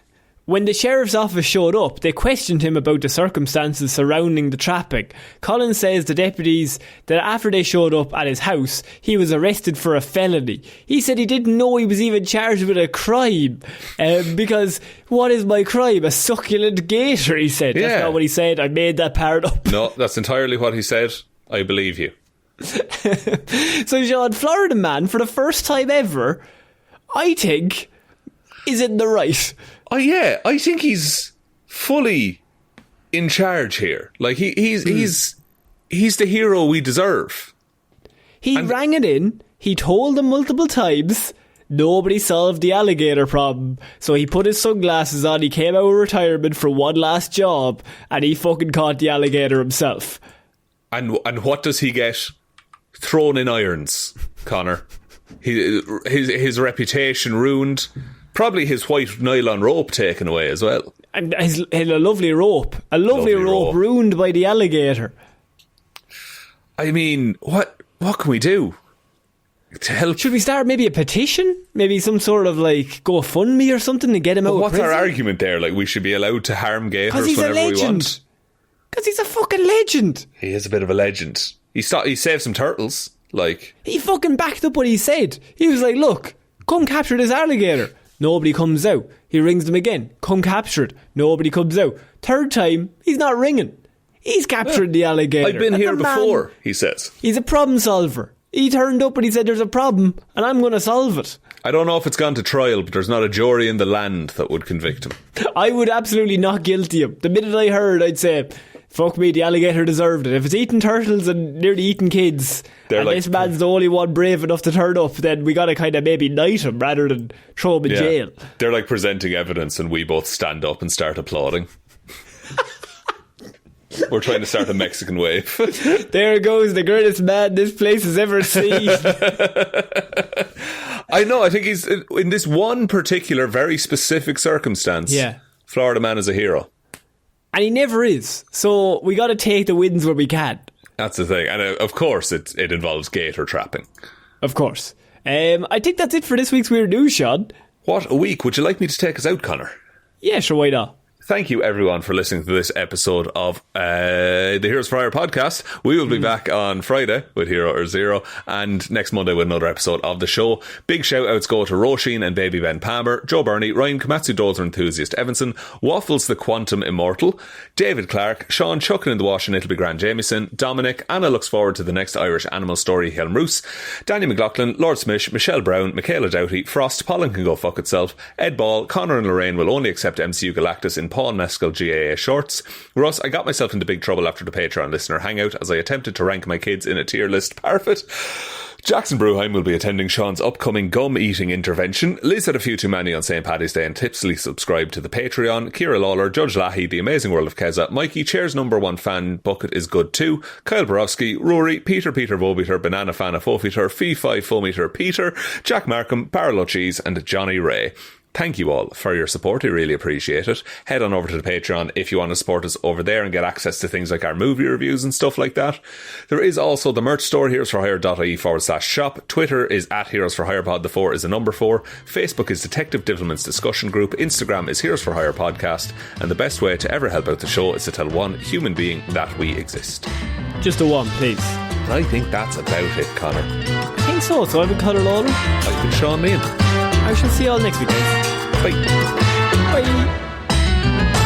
When the sheriff's office showed up, they questioned him about the circumstances surrounding the trapping. Colin says the deputies that after they showed up at his house, he was arrested for a felony. He said he didn't know he was even charged with a crime, because what is my crime? A succulent gator, he said. Yeah. That's not what he said. I made that part up. No, that's entirely what he said. I believe you. So, Shaun, Florida man, for the first time ever, I think, is in the right. Oh yeah, I think he's fully in charge here. Like, he's the hero we deserve. He rang it in. He told them multiple times. Nobody solved the alligator problem. So he put his sunglasses on, he came out of retirement for one last job, and he fucking caught the alligator himself. And what does he get? Thrown in irons, Connor. His reputation ruined. Probably his white nylon rope taken away as well. And a lovely rope. A lovely rope ruined by the alligator. I mean, what can we do to help? Should we start maybe a petition? Maybe some sort of like GoFundMe or something to get him out of prison? What's our argument there? Like, we should be allowed to harm gators whenever we want? Because he's a fucking legend. He is a bit of a legend. He saved some turtles. Like, he fucking backed up what he said. He was like, look, come capture this alligator. Nobody comes out. He rings them again. Come capture it. Nobody comes out. Third time, he's not ringing. He's captured the alligator. I've been here before, he says. He's a problem solver. He turned up and he said there's a problem and I'm going to solve it. I don't know if it's gone to trial, but there's not a jury in the land that would convict him. I would absolutely not guilty him. The minute I heard, I'd say, fuck me, the alligator deserved it. If it's eating turtles and nearly eating kids, and like, this man's the only one brave enough to turn up, then we got to kind of maybe knight him rather than throw him in jail. They're like presenting evidence and we both stand up and start applauding. We're trying to start a Mexican wave. There goes the greatest man this place has ever seen. I know, I think he's in this one particular very specific circumstance. Yeah. Florida man is a hero. And he never is. So we got to take the wins where we can. That's the thing. And of course it involves gator trapping. Of course. I think that's it for this week's Weird News, Shaun. What a week. Would you like me to take us out, Connor? Yeah, sure, why not? Thank you, everyone, for listening to this episode of the Heroes for Hire podcast. We will be back on Friday with Hero or Zero, and next Monday with another episode of the show. Big shout-outs go to Róisín and Baby Ben Palmer, Joe Burney, Ryan Komatsu, Dozer, Enthusiast, Evanson, Waffles the Quantum, Immortal, David Clarke, Shaun Chuck in the Wash and It'll Be Grand Jamieson, Dominic, Anna looks forward to the next Irish animal story, Hjelmroos, Danny McLaughlin, Lordsmish, Michelle Browne, Michaela Doughty, Frost, Pollen can go fuck itself, Ed Ball, Conor and Lorraine will only accept MCU Galactus in Paul Mescal GAA shorts. Russ, I got myself into big trouble after the Patreon listener hangout as I attempted to rank my kids in a tier list parfait. Jackson Brueheim will be attending Sean's upcoming gum-eating intervention. Liz had a few too many on St. Paddy's Day and tipsily subscribed to the Patreon. Ciara Lawler, Judge Leahy, The Amazing World of Kezza, Mikey, Chair's #1 fan, Bucket is good too, Kyle Borowski, Rory, Peter Vobiter, Banana Fana Fofeater, Fee5 Fometer, Peter, Jack Markham, Paralysis and Johnny Ray. Thank you all for your support. I really appreciate it. Head on over to the Patreon if you want to support us over there and get access to things like our movie reviews and stuff like that. There is also the merch store, heroesforhire.ie/shop. Twitter is @heroesforhirepod. The 4 is a number 4. Facebook is Detective Divilment's discussion group. Instagram is Heroes for Hire podcast. And the best way to ever help out the show is to tell one human being that we exist. Just a one, please. I think that's about it, Connor. I think so. So I've been Conor Lawler. I've been Shaun Meehan. I shall see you all next week, guys. Bye. Bye.